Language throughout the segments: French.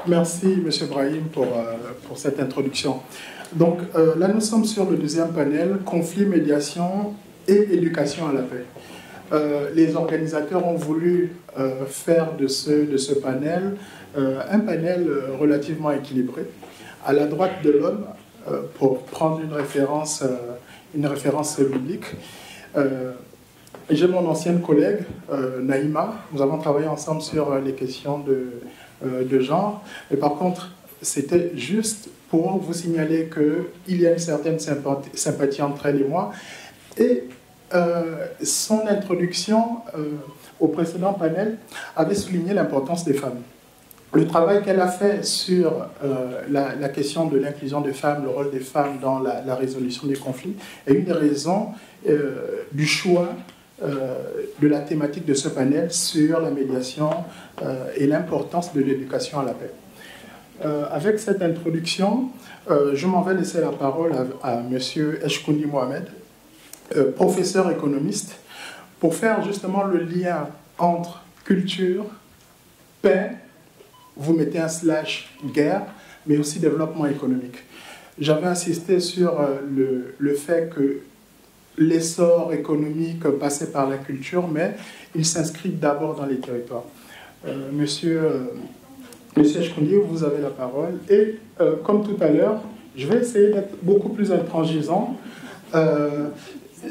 Merci, M. Brahim, pour cette introduction. Donc, là, nous sommes sur le deuxième panel, conflit, médiation et éducation à la paix. Les organisateurs ont voulu faire de ce panel un panel relativement équilibré. À la droite de l'homme, pour prendre une référence biblique, j'ai mon ancienne collègue, Naïma. Nous avons travaillé ensemble sur les questions de genre. Mais par contre, c'était juste pour vous signaler qu'il y a une certaine sympathie entre elle et moi. Et son introduction au précédent panel avait souligné l'importance des femmes. Le travail qu'elle a fait sur la question de l'inclusion des femmes, le rôle des femmes dans la résolution des conflits, est une des raisons du choix de la thématique de ce panel sur la médiation et l'importance de l'éducation à la paix. Avec cette introduction, je m'en vais laisser la parole à M. Eshkoundi Mohamed, professeur économiste, pour faire justement le lien entre culture, paix, vous mettez un / guerre, mais aussi développement économique. J'avais insisté sur le fait que l'essor économique passait par la culture, mais il s'inscrit d'abord dans les territoires. Monsieur Eshkoundi, vous avez la parole. Et comme tout à l'heure, je vais essayer d'être beaucoup plus intransigeant.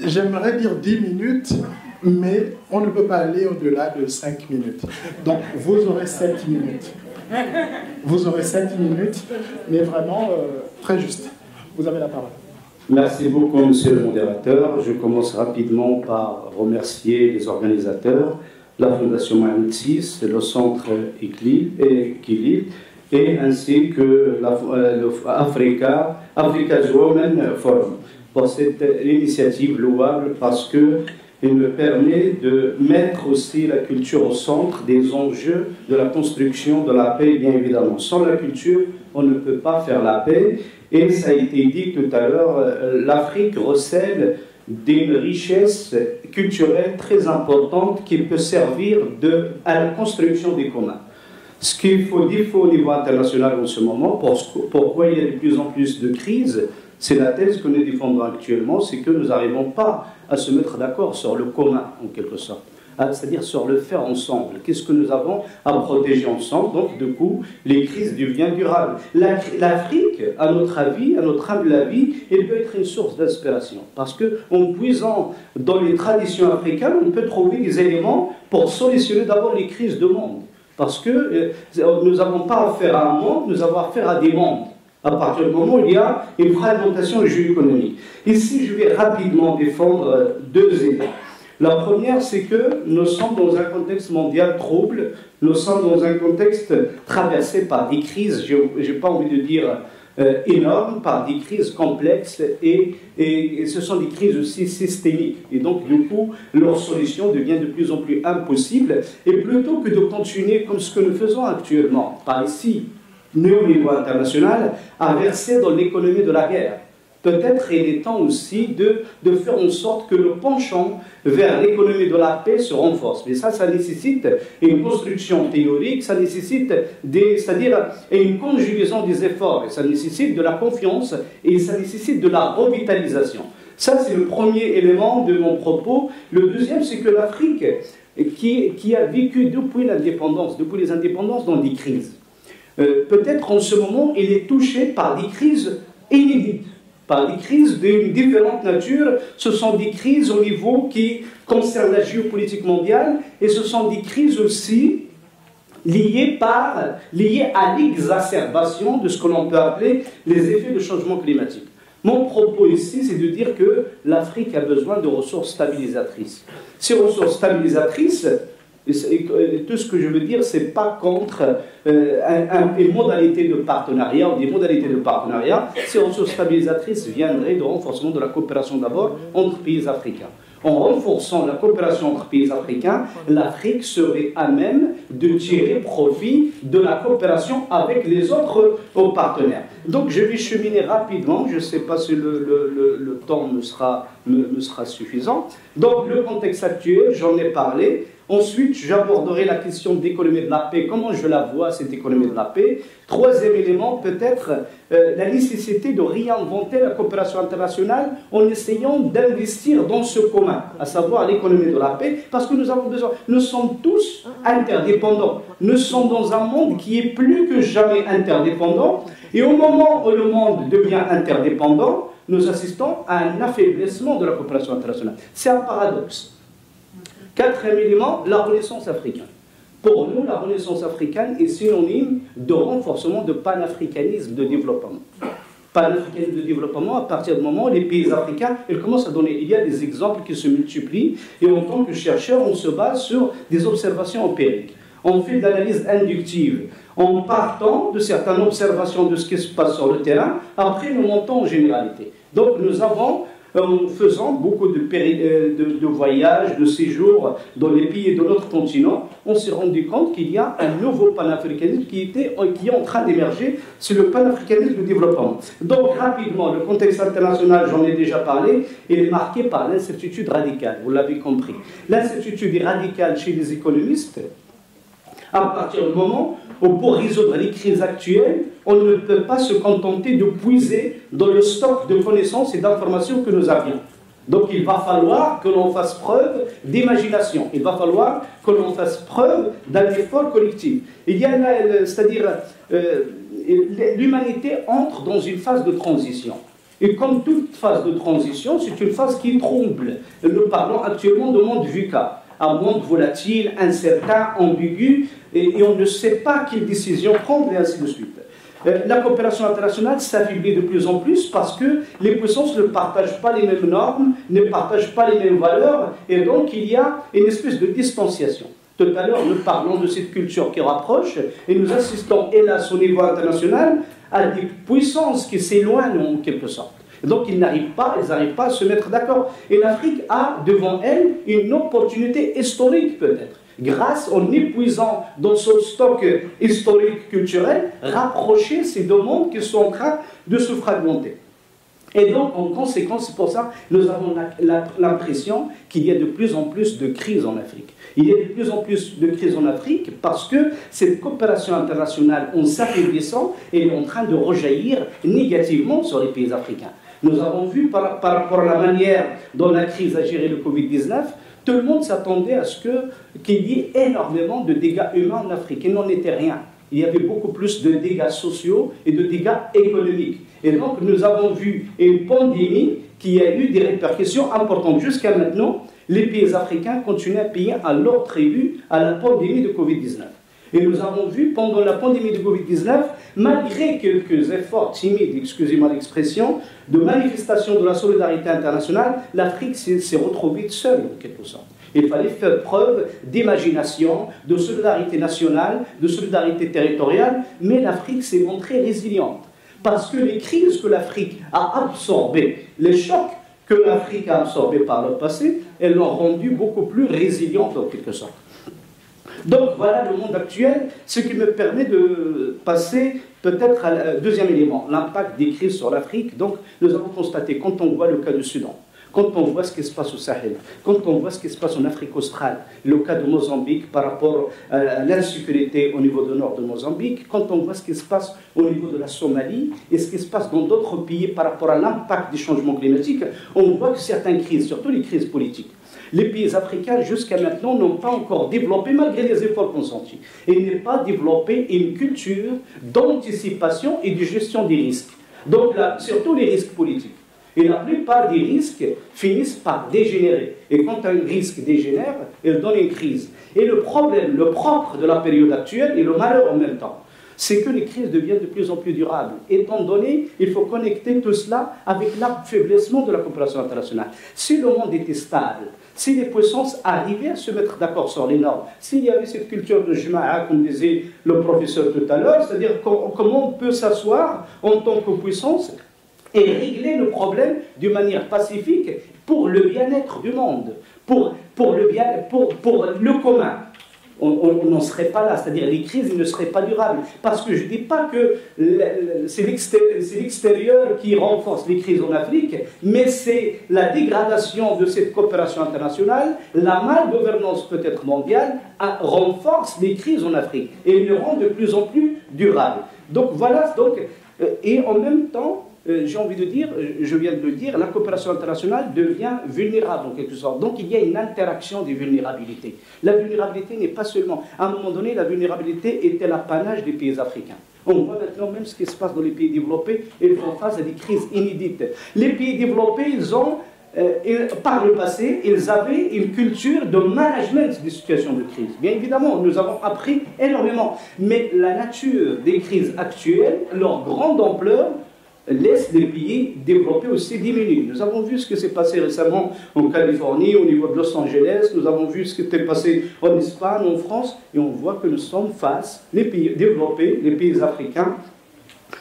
J'aimerais dire 10 minutes, mais on ne peut pas aller au-delà de 5 minutes. Donc, vous aurez 7 minutes. Vous aurez 7 minutes, mais vraiment très juste. Vous avez la parole. Merci beaucoup, monsieur le modérateur. Je commence rapidement par remercier les organisateurs, la Fondation Mohamed VI, le Centre Equilibre, et ainsi que l'Africa Women Forum pour cette initiative louable parce qu'elle me permet de mettre aussi la culture au centre des enjeux de la construction de la paix, bien évidemment. Sans la culture, on ne peut pas faire la paix. Et ça a été dit tout à l'heure, l'Afrique recèle d'une richesse culturelle très importante qui peut servir à la construction des communs. Ce qu'il faut dire au niveau international en ce moment, pourquoi il y a de plus en plus de crises, c'est la thèse que nous défendons actuellement, c'est que nous n'arrivons pas à se mettre d'accord sur le commun, en quelque sorte. C'est-à-dire sur le faire ensemble. Qu'est-ce que nous avons à protéger ensemble? Donc, du coup, les crises deviennent durables. L'Afrique, à notre avis, à notre humble avis, elle peut être une source d'inspiration. Parce qu'en puisant dans les traditions africaines, on peut trouver des éléments pour solutionner d'abord les crises de monde. Parce que nous n'avons pas affaire à un monde, nous avons affaire à des mondes. À partir du moment où il y a une fragmentation géoéconomique. Ici, je vais rapidement défendre deux idées. La première, c'est que nous sommes dans un contexte mondial trouble, nous sommes dans un contexte traversé par des crises, je n'ai pas envie de dire énormes, par des crises complexes, et ce sont des crises aussi systémiques. Et donc, du coup, leur solution devient de plus en plus impossible, et plutôt que de continuer comme ce que nous faisons actuellement, par ici, nous au niveau international, à verser dans l'économie de la guerre. Peut-être il est temps aussi de faire en sorte que le penchant vers l'économie de la paix se renforce. Mais ça nécessite une construction théorique, ça nécessite c'est-à-dire une conjugaison des efforts, et ça nécessite de la confiance, et ça nécessite de la revitalisation. Ça, c'est le premier élément de mon propos. Le deuxième, c'est que l'Afrique, qui a vécu depuis l'indépendance, depuis les indépendances, dans des crises, peut-être en ce moment, il est touché par des crises inédites, par des crises d'une différente nature. Ce sont des crises au niveau qui concernent la géopolitique mondiale, et ce sont des crises aussi liées à l'exacerbation de ce que l'on peut appeler les effets de changement climatique. Mon propos ici, c'est de dire que l'Afrique a besoin de ressources stabilisatrices. Ces ressources stabilisatrices, tout ce que je veux dire, ce n'est pas contre une modalité de partenariat ou des modalités de partenariat. Ces ressources stabilisatrices viendraient du renforcement de la coopération d'abord entre pays africains. En renforçant la coopération entre pays africains, l'Afrique serait à même de tirer profit de la coopération avec les autres partenaires. Donc je vais cheminer rapidement, je ne sais pas si le temps me sera suffisant. Donc le contexte actuel, j'en ai parlé. Ensuite, j'aborderai la question d'économie de la paix, comment je la vois, cette économie de la paix. Troisième élément, peut-être la nécessité de réinventer la coopération internationale en essayant d'investir dans ce commun, à savoir l'économie de la paix, parce que nous avons besoin, nous sommes tous interdépendants. Nous sommes dans un monde qui est plus que jamais interdépendant, et au moment où le monde devient interdépendant, nous assistons à un affaiblissement de la coopération internationale. C'est un paradoxe. Quatrième élément, la Renaissance africaine. Pour nous, la Renaissance africaine est synonyme de renforcement de panafricanisme de développement. Panafricanisme de développement, à partir du moment où les pays africains, ils commencent à donner, il y a des exemples qui se multiplient, et en tant que chercheur, on se base sur des observations empiriques. On fait de l'analyse inductive, en partant de certaines observations de ce qui se passe sur le terrain, après nous montons en généralité. Donc nous avons, en faisant beaucoup de voyages, de séjours dans les pays de notre continent, on s'est rendu compte qu'il y a un nouveau panafricanisme qui est en train d'émerger, c'est le panafricanisme de développement. Donc rapidement, le contexte international, j'en ai déjà parlé, il est marqué par l'incertitude radicale, vous l'avez compris. L'incertitude est radicale chez les économistes, à partir du moment où pour résoudre les crises actuelles, on ne peut pas se contenter de puiser dans le stock de connaissances et d'informations que nous avions. Donc il va falloir que l'on fasse preuve d'imagination, il va falloir que l'on fasse preuve d'un effort collectif. Il y a, c'est-à-dire, l'humanité entre dans une phase de transition. Et comme toute phase de transition, c'est une phase qui trouble. Nous parlons actuellement de monde VUCA, un monde volatile, incertain, ambigu, et on ne sait pas quelle décision prendre, et ainsi de suite. La coopération internationale s'affaiblit de plus en plus parce que les puissances ne partagent pas les mêmes normes, ne partagent pas les mêmes valeurs, et donc il y a une espèce de distanciation. Tout à l'heure, nous parlons de cette culture qui rapproche, et nous assistons, hélas, au niveau international, à des puissances qui s'éloignent en quelque sorte. Donc ils n'arrivent pas à se mettre d'accord. Et l'Afrique a devant elle une opportunité historique peut-être, grâce en épuisant dans son stock historique culturel, rapprocher ces deux mondes qui sont en train de se fragmenter. Et donc en conséquence, c'est pour ça que nous avons l'impression qu'il y a de plus en plus de crises en Afrique. Il y a de plus en plus de crises en Afrique parce que cette coopération internationale, en s'affaiblissant, est en train de rejaillir négativement sur les pays africains. Nous avons vu par rapport à la manière dont la crise a géré le Covid-19, tout le monde s'attendait à ce qu'il y ait énormément de dégâts humains en Afrique. Il n'en était rien. Il y avait beaucoup plus de dégâts sociaux et de dégâts économiques. Et donc nous avons vu une pandémie qui a eu des répercussions importantes. Jusqu'à maintenant, les pays africains continuent à payer à leur tribut à la pandémie de Covid-19. Et nous avons vu pendant la pandémie de Covid-19, malgré quelques efforts timides, excusez-moi l'expression, de manifestation de la solidarité internationale, l'Afrique s'est retrouvée seule en quelque sorte. Il fallait faire preuve d'imagination, de solidarité nationale, de solidarité territoriale, mais l'Afrique s'est montrée résiliente. Parce que les crises que l'Afrique a absorbées, les chocs que l'Afrique a absorbés par le passé, elles l'ont rendue beaucoup plus résiliente en quelque sorte. Donc voilà le monde actuel, ce qui me permet de passer peut-être au deuxième élément, l'impact des crises sur l'Afrique. Donc nous avons constaté, quand on voit le cas du Soudan, quand on voit ce qui se passe au Sahel, quand on voit ce qui se passe en Afrique australe, le cas de Mozambique par rapport à l'insécurité au niveau du nord de Mozambique, quand on voit ce qui se passe au niveau de la Somalie et ce qui se passe dans d'autres pays par rapport à l'impact des changements climatiques, on voit que certaines crises, surtout les crises politiques, les pays africains, jusqu'à maintenant, n'ont pas encore développé, malgré les efforts consentis, et n'ont pas développé une culture d'anticipation et de gestion des risques. Donc, là, surtout les risques politiques. Et la plupart des risques finissent par dégénérer. Et quand un risque dégénère, il donne une crise. Et le problème, le propre de la période actuelle, et le malheur en même temps, c'est que les crises deviennent de plus en plus durables. Étant donné, il faut connecter tout cela avec l'affaiblissement de la coopération internationale. Si le monde était stable, si les puissances arrivaient à se mettre d'accord sur les normes, s'il y avait cette culture de jma'a, comme disait le professeur tout à l'heure, c'est-à-dire comment on peut s'asseoir en tant que puissance et régler le problème d'une manière pacifique pour le bien-être du monde, pour le commun. on n'en serait pas là. C'est-à-dire les crises ne seraient pas durables. Parce que je ne dis pas que c'est l'extérieur qui renforce les crises en Afrique, mais c'est la dégradation de cette coopération internationale, la malgouvernance peut-être mondiale, renforce les crises en Afrique et les rend de plus en plus durables. Donc voilà, et en même temps, j'ai envie de dire, je viens de le dire, la coopération internationale devient vulnérable en quelque sorte. Donc il y a une interaction des vulnérabilités. La vulnérabilité n'est pas seulement... À un moment donné, la vulnérabilité était l'apanage des pays africains. On voit maintenant même ce qui se passe dans les pays développés, ils font face à des crises inédites. Les pays développés, par le passé, ils avaient une culture de management des situations de crise. Bien évidemment, nous avons appris énormément. Mais la nature des crises actuelles, leur grande ampleur, laisse les pays développés aussi diminuer. Nous avons vu ce qui s'est passé récemment en Californie, au niveau de Los Angeles, nous avons vu ce qui s'est passé en Espagne, en France, et on voit que nous sommes face, les pays développés, les pays africains,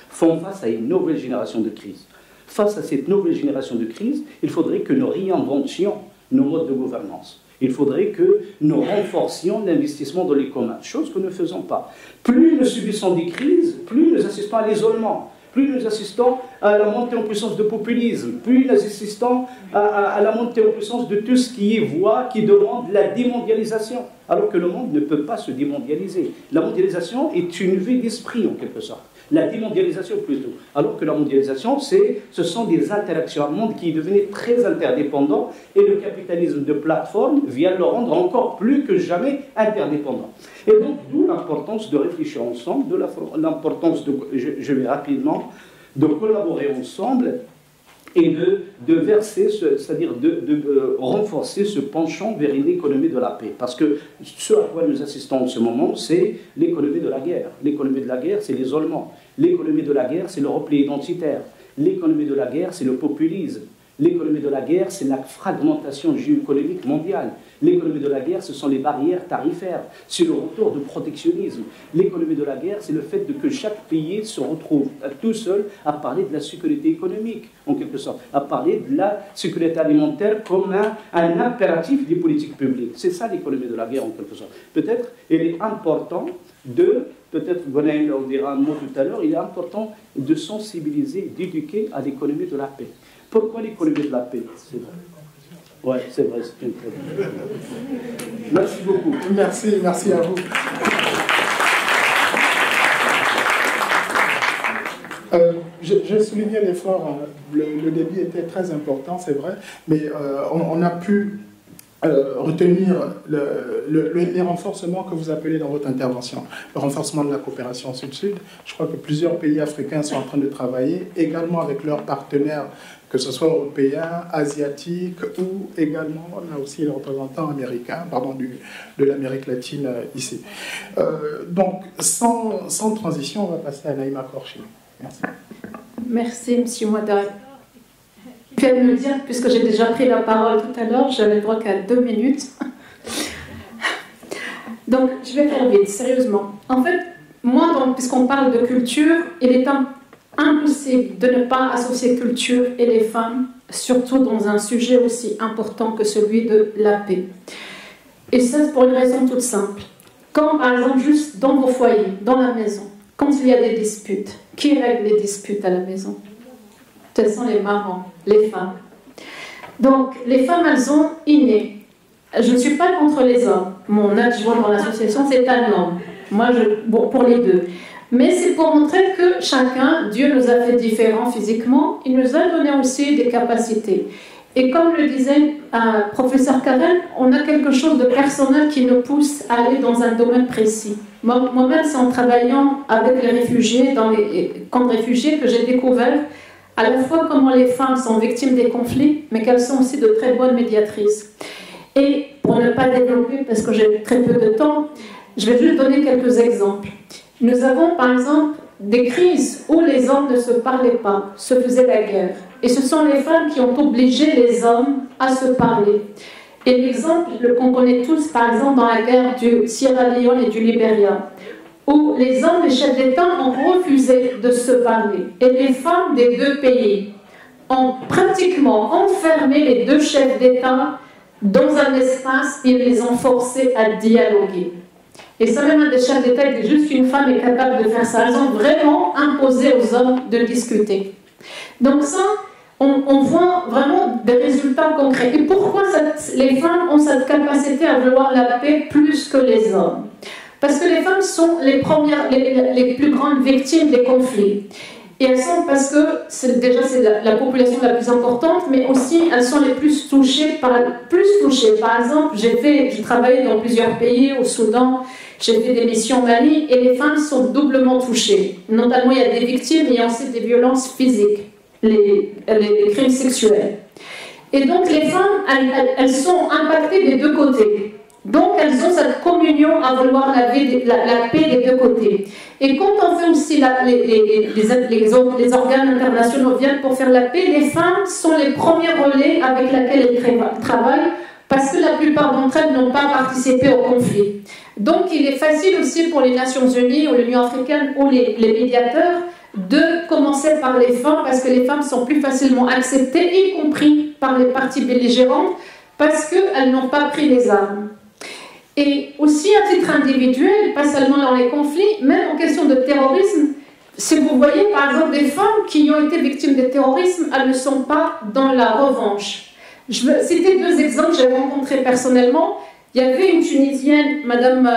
font face à une nouvelle génération de crises. Face à cette nouvelle génération de crises, il faudrait que nous réinventions nos modes de gouvernance. Il faudrait que nous renforcions l'investissement dans les communs, chose que nous ne faisons pas. Plus nous subissons des crises, plus nous assistons à l'isolement. Plus nous assistons à la montée en puissance du populisme, plus nous assistons à la montée en puissance de tout ce qui est voie, qui demande la démondialisation, alors que le monde ne peut pas se démondialiser. La mondialisation est une vue d'esprit en quelque sorte. La démondialisation plutôt. Alors que la mondialisation, ce sont des interactions. Un monde qui est devenu très interdépendant et le capitalisme de plateforme vient le rendre encore plus que jamais interdépendant. Et donc, d'où l'importance de réfléchir ensemble, l'importance je vais rapidement, de collaborer ensemble et de verser, c'est-à-dire de renforcer ce penchant vers une économie de la paix. Parce que ce à quoi nous assistons en ce moment, c'est l'économie de la guerre. L'économie de la guerre, c'est l'isolement. L'économie de la guerre, c'est le repli identitaire. L'économie de la guerre, c'est le populisme. L'économie de la guerre, c'est la fragmentation géoéconomique mondiale. L'économie de la guerre, ce sont les barrières tarifaires, c'est le retour du protectionnisme. L'économie de la guerre, c'est le fait que chaque pays se retrouve tout seul à parler de la sécurité économique, en quelque sorte, à parler de la sécurité alimentaire comme un impératif des politiques publiques. C'est ça l'économie de la guerre, en quelque sorte. Peut-être, il est important peut-être Gwenaël en dira un mot tout à l'heure, il est important de sensibiliser, d'éduquer à l'économie de la paix. Pourquoi l'économie de la paix? C'est vrai. Oui, c'est vrai, c'est une très bonne. Merci beaucoup. Merci à vous. Je soulignais l'effort, le débit était très important, c'est vrai, mais on a pu retenir les renforcements que vous appelez dans votre intervention, le renforcement de la coopération Sud-Sud. Je crois que plusieurs pays africains sont en train de travailler, également avec leurs partenaires, que ce soit européens, asiatiques ou également, on a aussi les représentants américains, de l'Amérique latine ici. Donc, sans transition, on va passer à Naïma Korchi. Merci. Merci, M. Ouattara. Je viens de me dire, puisque j'ai déjà pris la parole tout à l'heure, j'avais le droit qu'à 2 minutes. Donc, je vais faire vite, sérieusement. En fait, moi, puisqu'on parle de culture, il est impossible de ne pas associer culture et les femmes, surtout dans un sujet aussi important que celui de la paix. Et ça, c'est pour une raison toute simple. Quand, par exemple, juste dans vos foyers, dans la maison, quand il y a des disputes, qui règle les disputes à la maison? Ce sont les mamans, les femmes. Donc, les femmes, elles ont inné. Je ne suis pas contre les hommes. Mon adjoint dans l'association, c'est un homme. Moi, pour les deux. Mais c'est pour montrer que chacun, Dieu nous a fait différents physiquement, il nous a donné aussi des capacités. Et comme le disait professeur Karen, on a quelque chose de personnel qui nous pousse à aller dans un domaine précis. Moi-même, c'est en travaillant avec les réfugiés, dans les camps de réfugiés, que j'ai découvert à la fois comment les femmes sont victimes des conflits, mais qu'elles sont aussi de très bonnes médiatrices. Et pour ne pas développer, parce que j'ai très peu de temps, je vais juste donner quelques exemples. Nous avons par exemple des crises où les hommes ne se parlaient pas, se faisaient la guerre. Et ce sont les femmes qui ont obligé les hommes à se parler. Et l'exemple qu'on connaît tous, par exemple, dans la guerre du Sierra Leone et du Libéria, où les hommes, les chefs d'État, ont refusé de se parler. Et les femmes des deux pays ont pratiquement enfermé les deux chefs d'État dans un espace et les ont forcés à dialoguer. Et ça, même un des chefs d'État dit juste qu'une femme est capable de faire ça. Elles ont vraiment imposé aux hommes de discuter. Donc ça, on voit vraiment des résultats concrets. Et pourquoi les femmes ont cette capacité à vouloir la paix plus que les hommes? Parce que les femmes sont les plus grandes victimes des conflits. Et elles sont parce que c'est la population la plus importante, mais aussi elles sont les plus touchées. Par exemple, j'ai travaillé dans plusieurs pays, au Soudan, j'ai fait des missions au Mali, et les femmes sont doublement touchées. Notamment, il y a des victimes, mais il y a aussi des violences physiques, les crimes sexuels. Et donc, les femmes, elles sont impactées des deux côtés. Donc, elles ont cette communion à vouloir la paix des deux côtés. Et quand on fait aussi les organes internationaux viennent pour faire la paix, les femmes sont les premiers relais avec lesquels elles travaillent, parce que la plupart d'entre elles n'ont pas participé au conflit. Donc, il est facile aussi pour les Nations Unies ou l'Union africaine ou les médiateurs de commencer par les femmes, parce que les femmes sont plus facilement acceptées, y compris par les parties belligérantes, parce qu'elles n'ont pas pris les armes. Et aussi à titre individuel, pas seulement dans les conflits, même en question de terrorisme, si vous voyez par exemple des femmes qui ont été victimes de terrorisme, elles ne sont pas dans la revanche. Je veux citer deux exemples que j'ai rencontrés personnellement. Il y avait une Tunisienne, Madame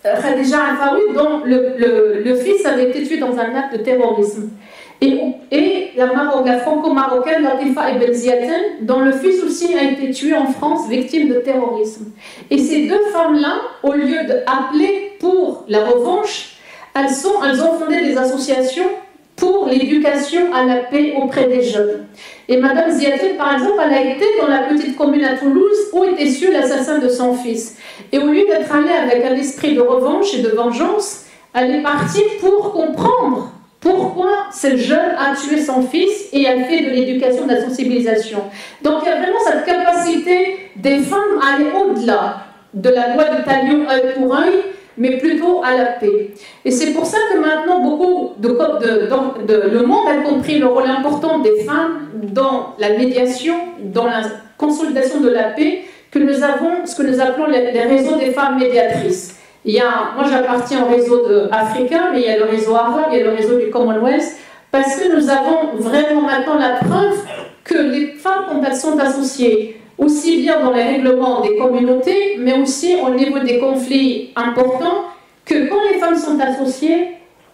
Khadija Afaoui, dont le fils avait été tué dans un acte de terrorisme. Et la franco-marocaine Latifa Ibn Ziaten, dont le fils aussi a été tué en France, victime de terrorisme. Et ces deux femmes-là, au lieu d'appeler pour la revanche, elles ont fondé des associations pour l'éducation à la paix auprès des jeunes. Et Madame Ziaten, par exemple, elle a été dans la petite commune à Toulouse où était su l'assassin de son fils. Et au lieu d'être allée avec un esprit de revanche et de vengeance, elle est partie pour comprendre pourquoi ce jeune a tué son fils, et elle fait de l'éducation, de la sensibilisation. Donc il y a vraiment cette capacité des femmes à aller au-delà de la loi du talion œil pour œil, mais plutôt à la paix. Et c'est pour ça que maintenant beaucoup le monde a compris le rôle important des femmes dans la médiation, dans la consolidation de la paix, que nous avons ce que nous appelons les réseaux des femmes médiatrices. Moi j'appartiens au réseau africain, mais il y a le réseau arabe, il y a le réseau du Commonwealth, parce que nous avons vraiment maintenant la preuve que les femmes, quand elles sont associées, aussi bien dans les règlements des communautés, mais aussi au niveau des conflits importants, que quand les femmes sont associées,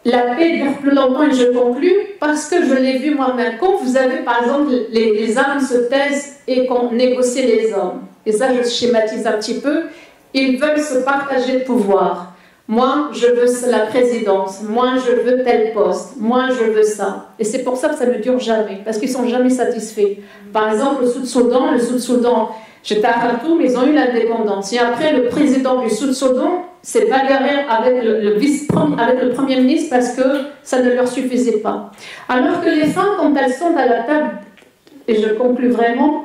la paix dure plus longtemps, et je conclus, parce que je l'ai vu moi-même. Quand vous avez par exemple les âmes se taisent et qu'on négocie les hommes, et ça je schématise un petit peu, ils veulent se partager le pouvoir. Moi, je veux la présidence. Moi, je veux tel poste. Moi, je veux ça. Et c'est pour ça que ça ne dure jamais, parce qu'ils ne sont jamais satisfaits. Par exemple, le Sud-Soudan, j'étais à Khartoum, ils ont eu l'indépendance. Et après, le président du Sud-Soudan s'est bagarré avec le Premier ministre parce que ça ne leur suffisait pas. Alors que les femmes, quand elles sont à la table, et je conclus vraiment,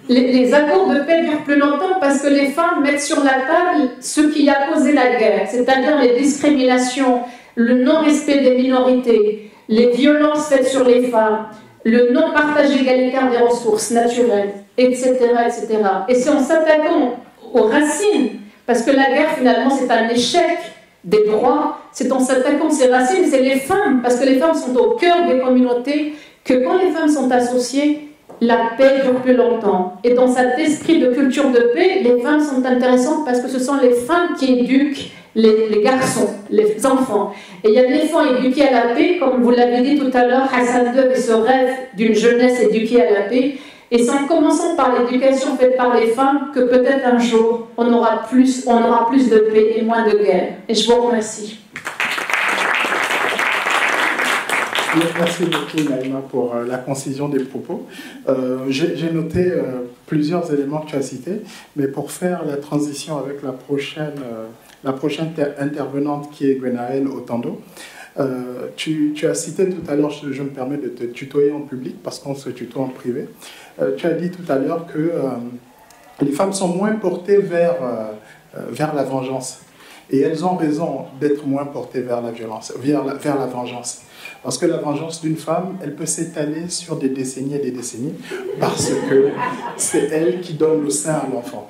les accords de paix durent plus longtemps parce que les femmes mettent sur la table ce qui a causé la guerre, c'est-à-dire les discriminations, le non-respect des minorités, les violences faites sur les femmes, le non-partage égalitaire des ressources naturelles, etc., etc. Et c'est en s'attaquant aux racines, parce que la guerre finalement c'est un échec des droits, c'est en s'attaquant ces racines, c'est les femmes, parce que les femmes sont au cœur des communautés, que quand les femmes sont associées, la paix dure plus longtemps. Et dans cet esprit de culture de paix, les femmes sont intéressantes parce que ce sont les femmes qui éduquent les garçons, les enfants. Et il y a des enfants éduqués à la paix, comme vous l'avez dit tout à l'heure, Hassan II avait ce rêve d'une jeunesse éduquée à la paix. Et c'est en commençant par l'éducation faite par les femmes que peut-être un jour on aura plus de paix et moins de guerre. Et je vous remercie. Merci beaucoup Naïma pour la concision des propos. J'ai noté plusieurs éléments que tu as cités, mais pour faire la transition avec la prochaine intervenante qui est Gwenaëlle Otando, tu as cité tout à l'heure, je me permets de te tutoyer en public parce qu'on se tutoie en privé, tu as dit tout à l'heure que les femmes sont moins portées vers la vengeance. Et elles ont raison d'être moins portées vers la violence, vers la vengeance. Parce que la vengeance d'une femme, elle peut s'étaler sur des décennies et des décennies, parce que c'est elle qui donne le sein à l'enfant.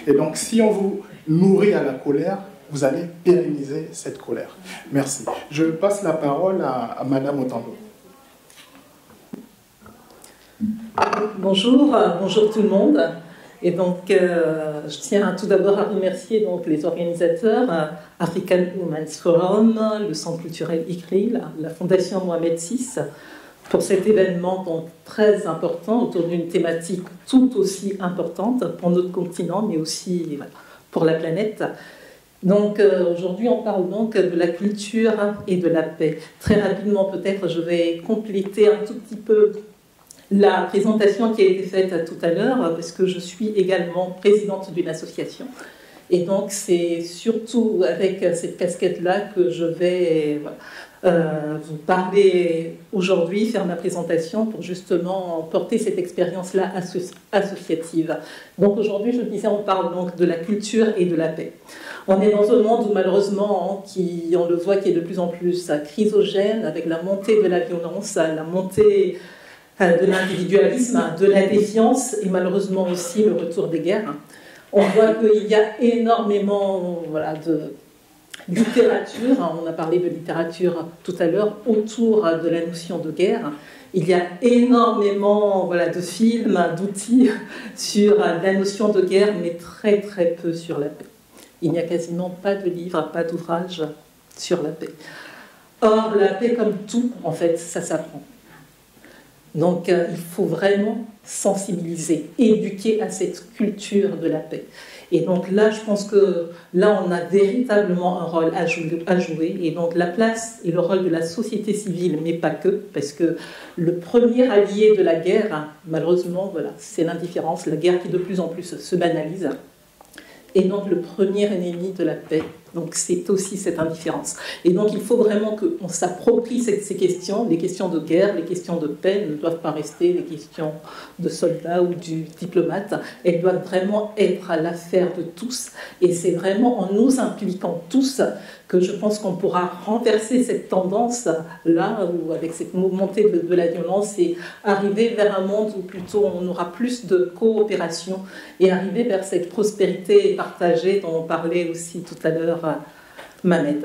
Et donc, si on vous nourrie à la colère, vous allez pérenniser cette colère. Merci. Je passe la parole à Madame Otando. Bonjour, bonjour tout le monde. Et donc, je tiens tout d'abord à remercier donc, les organisateurs, African Women's Forum, le Centre culturel ICRIL, la Fondation Mohamed VI, pour cet événement donc, très important autour d'une thématique tout aussi importante pour notre continent, mais aussi pour la planète. Donc aujourd'hui, on parle donc de la culture et de la paix. Très rapidement, peut-être, je vais compléter un tout petit peu la présentation qui a été faite tout à l'heure, parce que je suis également présidente d'une association. Et donc, c'est surtout avec cette casquette-là que je vais vous parler aujourd'hui, faire ma présentation pour justement porter cette expérience-là associative. Donc aujourd'hui, je disais, on parle donc de la culture et de la paix. On est dans un monde où malheureusement, on le voit, qui est de plus en plus chrysogène, avec la montée de la violence, la montée de l'individualisme, de la défiance et malheureusement aussi le retour des guerres. On voit qu'il y a énormément de littérature, on a parlé de littérature tout à l'heure, autour de la notion de guerre. Il y a énormément de films, d'outils sur la notion de guerre, mais très très peu sur la paix. Il n'y a quasiment pas de livres, pas d'ouvrages sur la paix. Or, la paix, comme tout, en fait, ça s'apprend. Donc, il faut vraiment sensibiliser, éduquer à cette culture de la paix. Et donc là, je pense que là, on a véritablement un rôle à jouer. Et donc, la place et le rôle de la société civile, mais pas que, parce que le premier allié de la guerre, malheureusement, c'est l'indifférence, la guerre qui de plus en plus se banalise. Et donc, le premier ennemi de la paix, donc c'est aussi cette indifférence. Et donc, il faut vraiment qu'on s'approprie ces questions. Les questions de guerre, les questions de paix ne doivent pas rester les questions de soldats ou du diplomate. Elles doivent vraiment être à l'affaire de tous. Et c'est vraiment en nous impliquant tous que je pense qu'on pourra renverser cette tendance-là, ou avec cette montée de la violence, et arriver vers un monde où plutôt on aura plus de coopération et arriver vers cette prospérité partagée dont on parlait aussi tout à l'heure Mohamed.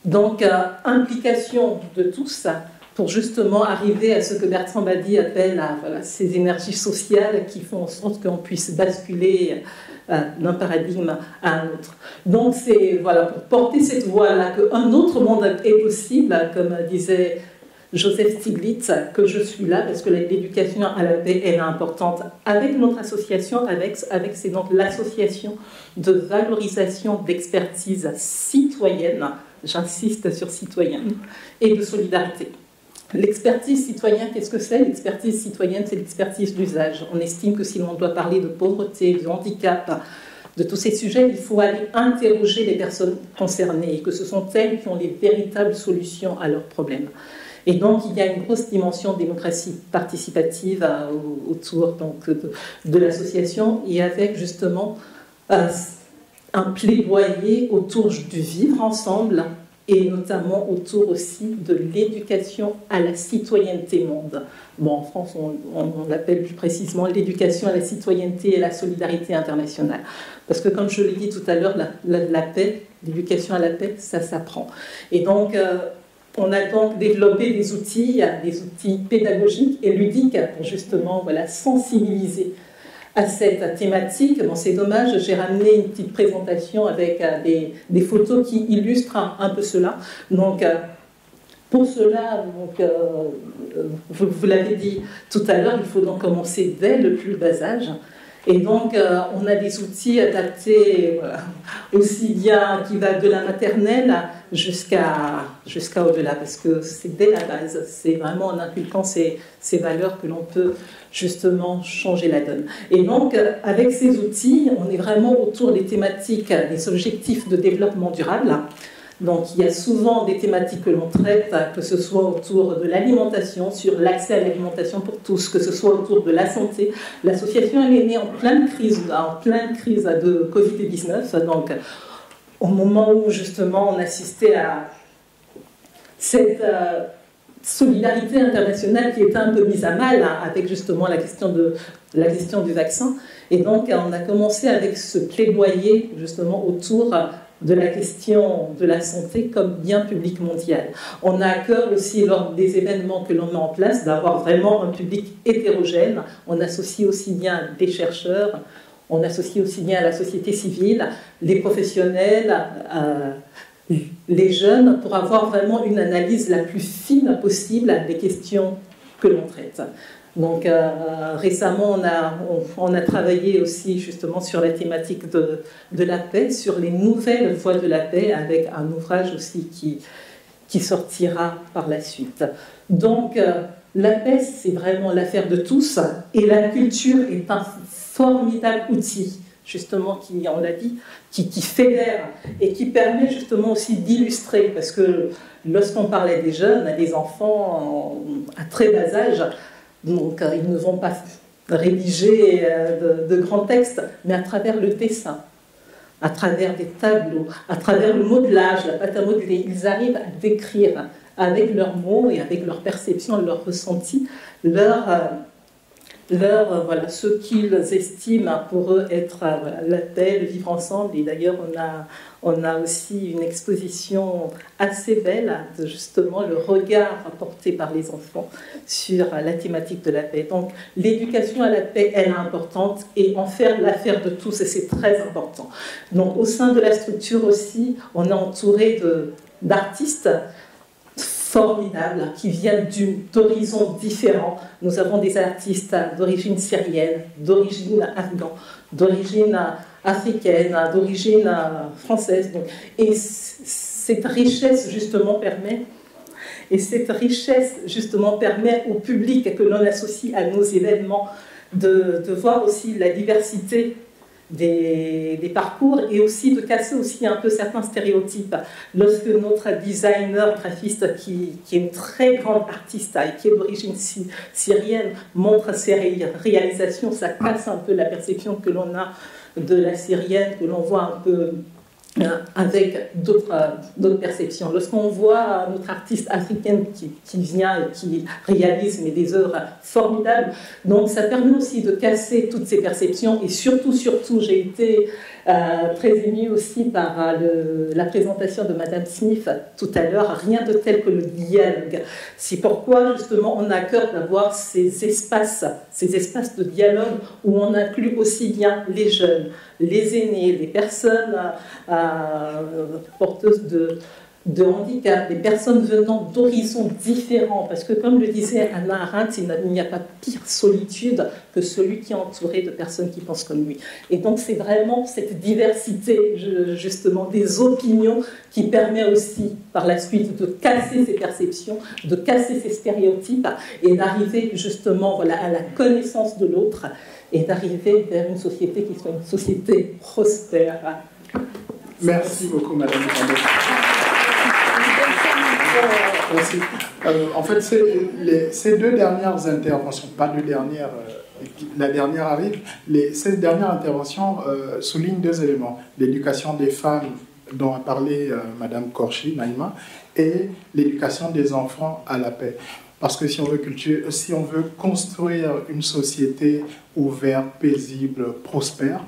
Donc, implication de tous pour justement arriver à ce que Bertrand Badi appelle ces énergies sociales qui font en sorte qu'on puisse basculer d'un paradigme à un autre. Donc, c'est pour porter cette voie-là qu'un autre monde est possible, comme disait Joseph Stiglitz, que je suis là parce que l'éducation à la paix est importante avec notre association, c'est donc l'association de valorisation d'expertise citoyenne, j'insiste sur citoyenne, et de solidarité. L'expertise citoyenne, qu'est-ce que c'est? L'expertise citoyenne, c'est l'expertise d'usage. On estime que si l'on doit parler de pauvreté, de handicap, de tous ces sujets, il faut aller interroger les personnes concernées et que ce sont elles qui ont les véritables solutions à leurs problèmes. Et donc, il y a une grosse dimension de démocratie participative autour de l'association et avec justement un plaidoyer autour du vivre ensemble et notamment autour aussi de l'éducation à la citoyenneté monde. Bon, en France, on l'appelle plus précisément l'éducation à la citoyenneté et à la solidarité internationale. Parce que, comme je l'ai dit tout à l'heure, la paix, l'éducation à la paix, ça s'apprend. Et donc, on a donc développé des outils pédagogiques et ludiques pour justement sensibiliser à cette thématique. Bon, c'est dommage, j'ai ramené une petite présentation avec des photos qui illustrent un peu cela. Donc, pour cela, vous l'avez dit tout à l'heure, il faut donc commencer dès le plus bas âge. Et donc, on a des outils adaptés aussi bien qui va de la maternelle jusqu'à au-delà, parce que c'est dès la base, c'est vraiment en inculquant ces valeurs que l'on peut justement changer la donne. Et donc, avec ces outils, on est vraiment autour des thématiques, des objectifs de développement durable. Donc, il y a souvent des thématiques que l'on traite, que ce soit autour de l'alimentation, sur l'accès à l'alimentation pour tous, que ce soit autour de la santé. L'association elle est née en pleine crise de Covid-19, donc au moment où justement on assistait à cette solidarité internationale qui était un peu mise à mal hein, avec justement la question du vaccin. Et donc, on a commencé avec ce plaidoyer justement autour de la question de la santé comme bien public mondial. On a à cœur aussi, lors des événements que l'on met en place, d'avoir vraiment un public hétérogène. On associe aussi bien des chercheurs, on associe aussi bien la société civile, les professionnels, les jeunes, pour avoir vraiment une analyse la plus fine possible des questions que l'on traite. Donc récemment, on a travaillé aussi justement sur la thématique de la paix, sur les nouvelles voies de la paix, avec un ouvrage aussi qui sortira par la suite. Donc la paix, c'est vraiment l'affaire de tous, et la culture est un formidable outil, justement, qui, on l'a dit, qui fédère et qui permet justement aussi d'illustrer, parce que lorsqu'on parlait des jeunes, des enfants à très bas âge, donc ils ne vont pas rédiger de grands textes, mais à travers le dessin, à travers des tableaux, à travers le modelage, la pâte à modeler, ils arrivent à décrire avec leurs mots et avec leur perception, leur ressenti, voilà, ce qu'ils estiment pour eux être voilà, la paix, le vivre ensemble. Et d'ailleurs, on a aussi une exposition assez belle de justement le regard apporté par les enfants sur la thématique de la paix. Donc, l'éducation à la paix, elle est importante, et en faire l'affaire de tous, et c'est très important. Donc, au sein de la structure aussi, on est entouré d'artistes formidables qui viennent d'horizons différents. Nous avons des artistes d'origine syrienne, d'origine afghane, d'origine africaine, d'origine française. Donc, et cette richesse justement permet au public que l'on associe à nos événements de voir aussi la diversité des parcours, et aussi de casser aussi un peu certains stéréotypes. Lorsque notre designer graphiste, qui est une très grande artiste et qui est d'origine syrienne, montre ses réalisations, ça casse un peu la perception que l'on a de la syrienne, que l'on voit un peu avec d'autres perceptions. Lorsqu'on voit notre artiste africaine qui vient et qui réalise des œuvres formidables, donc ça permet aussi de casser toutes ces perceptions. Et surtout, j'ai été très émue aussi par la présentation de Madame Smith tout à l'heure, rien de tel que le dialogue. C'est pourquoi justement on a à cœur d'avoir ces espaces de dialogue où on inclut aussi bien les jeunes, les aînés, les personnes porteuses de handicap, des personnes venant d'horizons différents, parce que comme le disait Hannah Arendt, il n'y a pas pire solitude que celui qui est entouré de personnes qui pensent comme lui. Et donc c'est vraiment cette diversité justement des opinions qui permet aussi par la suite de casser ces perceptions, de casser ces stéréotypes, et d'arriver justement voilà, à la connaissance de l'autre, et d'arriver vers une société qui soit une société prospère. Merci beaucoup, Madame Miranda. Merci. En fait, ces deux dernières interventions, pas deux dernières, la dernière arrive, ces dernières interventions soulignent deux éléments. L'éducation des femmes, dont a parlé Madame Korchi, Naïma, et l'éducation des enfants à la paix. Parce que si on veut construire une société ouverte, paisible, prospère,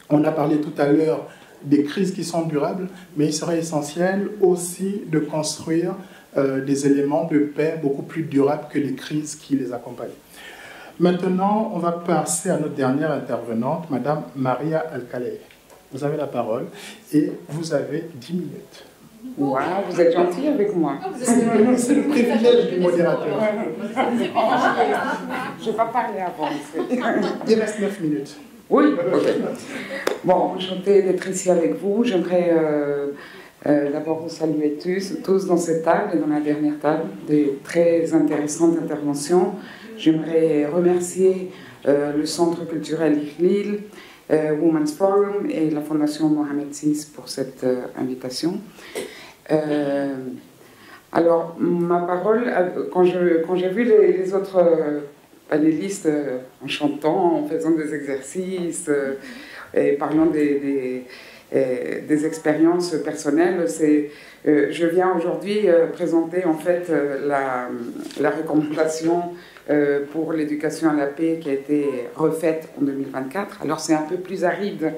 on a parlé tout à l'heure des crises qui sont durables, mais il serait essentiel aussi de construire des éléments de paix beaucoup plus durables que les crises qui les accompagnent. Maintenant, on va passer à notre dernière intervenante, Madame Maria Alcalay. Vous avez la parole et vous avez 10 minutes. Wow, vous êtes gentil avec moi. C'est le privilège du modérateur. Je ne vais pas parler avant. Il reste 9 minutes. Oui, ok. Bon, enchantée d'être ici avec vous. J'aimerais d'abord vous saluer tous dans cette table et dans la dernière table, des très intéressantes interventions. J'aimerais remercier le Centre culturel Lille, Women's Forum et la Fondation Mohamed VI pour cette invitation. Alors, ma parole, quand j'ai vu les autres panélistes en chantant, en faisant des exercices et parlant des des expériences personnelles. Je viens aujourd'hui présenter en fait la recommandation pour l'éducation à la paix qui a été refaite en 2024. Alors c'est un peu plus aride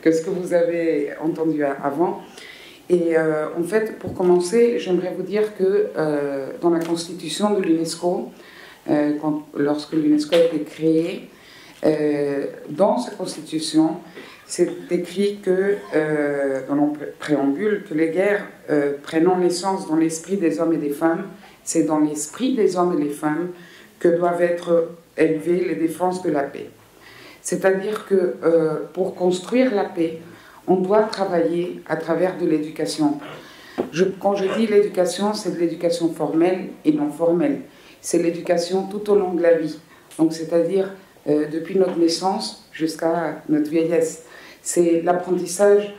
que ce que vous avez entendu avant. Et en fait, pour commencer, j'aimerais vous dire que dans la constitution de l'UNESCO, lorsque l'UNESCO a été créée, dans sa constitution, c'est écrit que, dans le préambule, que les guerres prenant naissance dans l'esprit des hommes et des femmes, c'est dans l'esprit des hommes et des femmes que doivent être élevées les défenses de la paix. C'est-à-dire que pour construire la paix, on doit travailler à travers de l'éducation. Quand je dis l'éducation, c'est de l'éducation formelle et non formelle. C'est l'éducation tout au long de la vie. Donc, c'est-à-dire depuis notre naissance jusqu'à notre vieillesse. C'est l'apprentissage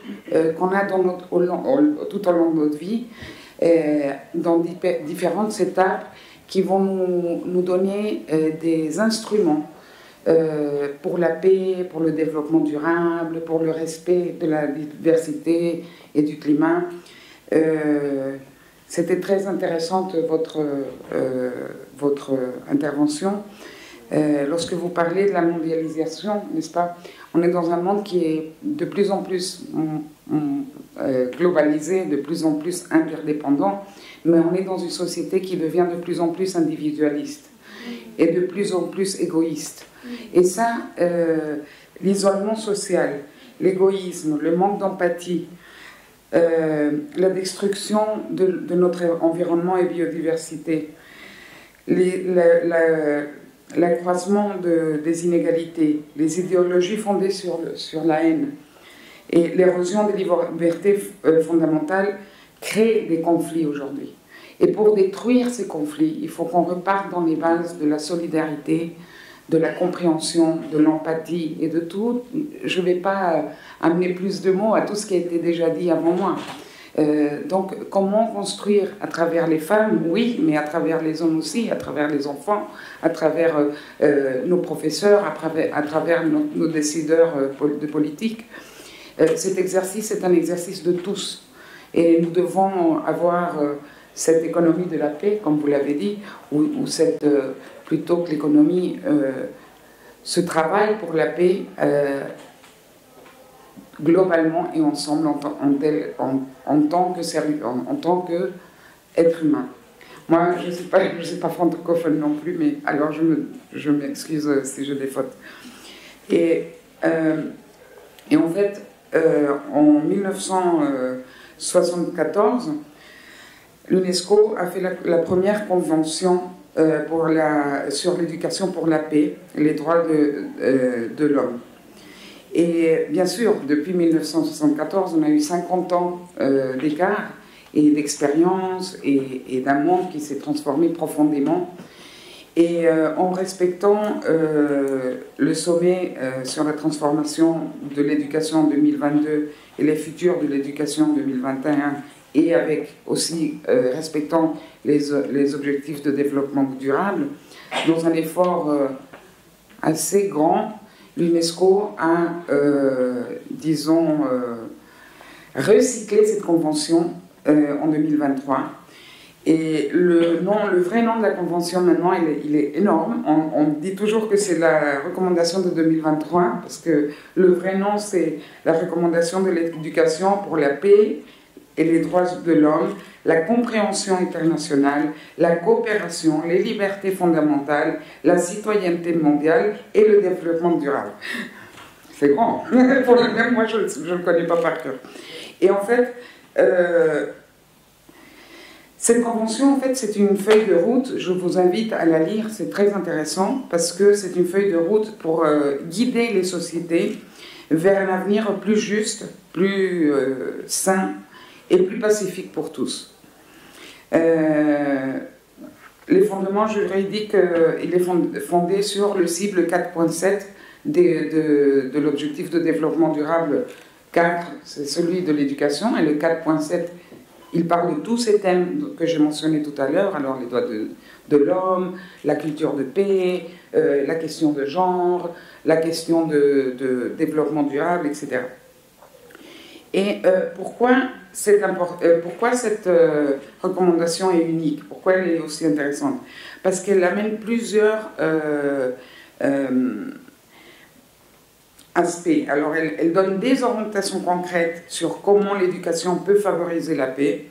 qu'on a tout au long de notre vie, dans différentes étapes qui vont nous donner des instruments pour la paix, pour le développement durable, pour le respect de la diversité et du climat. C'était très intéressante votre intervention. Lorsque vous parlez de la mondialisation, n'est-ce pas, on est dans un monde qui est de plus en plus globalisé, de plus en plus interdépendant, mais on est dans une société qui devient de plus en plus individualiste et de plus en plus égoïste. Et ça, l'isolement social, l'égoïsme, le manque d'empathie, la destruction de notre environnement et biodiversité, l'accroissement des inégalités, les idéologies fondées sur la haine et l'érosion des libertés fondamentales créent des conflits aujourd'hui. Et pour détruire ces conflits, il faut qu'on reparte dans les bases de la solidarité, de la compréhension, de l'empathie et de tout. Je ne vais pas amener plus de mots à tout ce qui a été déjà dit avant moi. Donc, comment construire à travers les femmes, oui, mais à travers les hommes aussi, à travers les enfants, à travers nos professeurs, à travers nos décideurs de politique. Cet exercice est un exercice de tous. Et nous devons avoir cette économie de la paix, comme vous l'avez dit, ou plutôt que l'économie, ce travail pour la paix globalement et ensemble en tant qu'être humain. Moi, je ne suis pas francophone non plus, mais alors je m'excuse si je défaute. Et en fait, en 1974, l'UNESCO a fait la première convention sur l'éducation pour la paix et les droits de l'homme. Et bien sûr, depuis 1974, on a eu 50 ans d'écart et d'expérience et d'un monde qui s'est transformé profondément. Et en respectant le sommet sur la transformation de l'éducation en 2022 et les futurs de l'éducation en 2021, et avec aussi respectant les objectifs de développement durable, dans un effort assez grand, l'UNESCO a, disons, recyclé cette convention en 2023. Et le vrai nom de la convention maintenant, il est énorme. On dit toujours que c'est la recommandation de 2023, parce que le vrai nom, c'est la recommandation de l'éducation pour la paix et les droits de l'homme, la compréhension internationale, la coopération, les libertés fondamentales, la citoyenneté mondiale et le développement durable. C'est grand. Pour le même, moi, je ne le connais pas par cœur. Et en fait, cette convention, en fait, c'est une feuille de route. Je vous invite à la lire, c'est très intéressant, parce que c'est une feuille de route pour guider les sociétés vers un avenir plus juste, plus sain et plus pacifique pour tous. Les fondements juridiques, il est fondé sur le cible 4.7 de l'objectif de développement durable 4, c'est celui de l'éducation, et le 4.7, il parle de tous ces thèmes que j'ai mentionnés tout à l'heure, alors les droits de l'homme, la culture de paix, la question de genre, la question de développement durable, etc. Et pourquoi cette recommandation est unique? Pourquoi elle est aussi intéressante? Parce qu'elle amène plusieurs aspects. Alors, elle donne des orientations concrètes sur comment l'éducation peut favoriser la paix.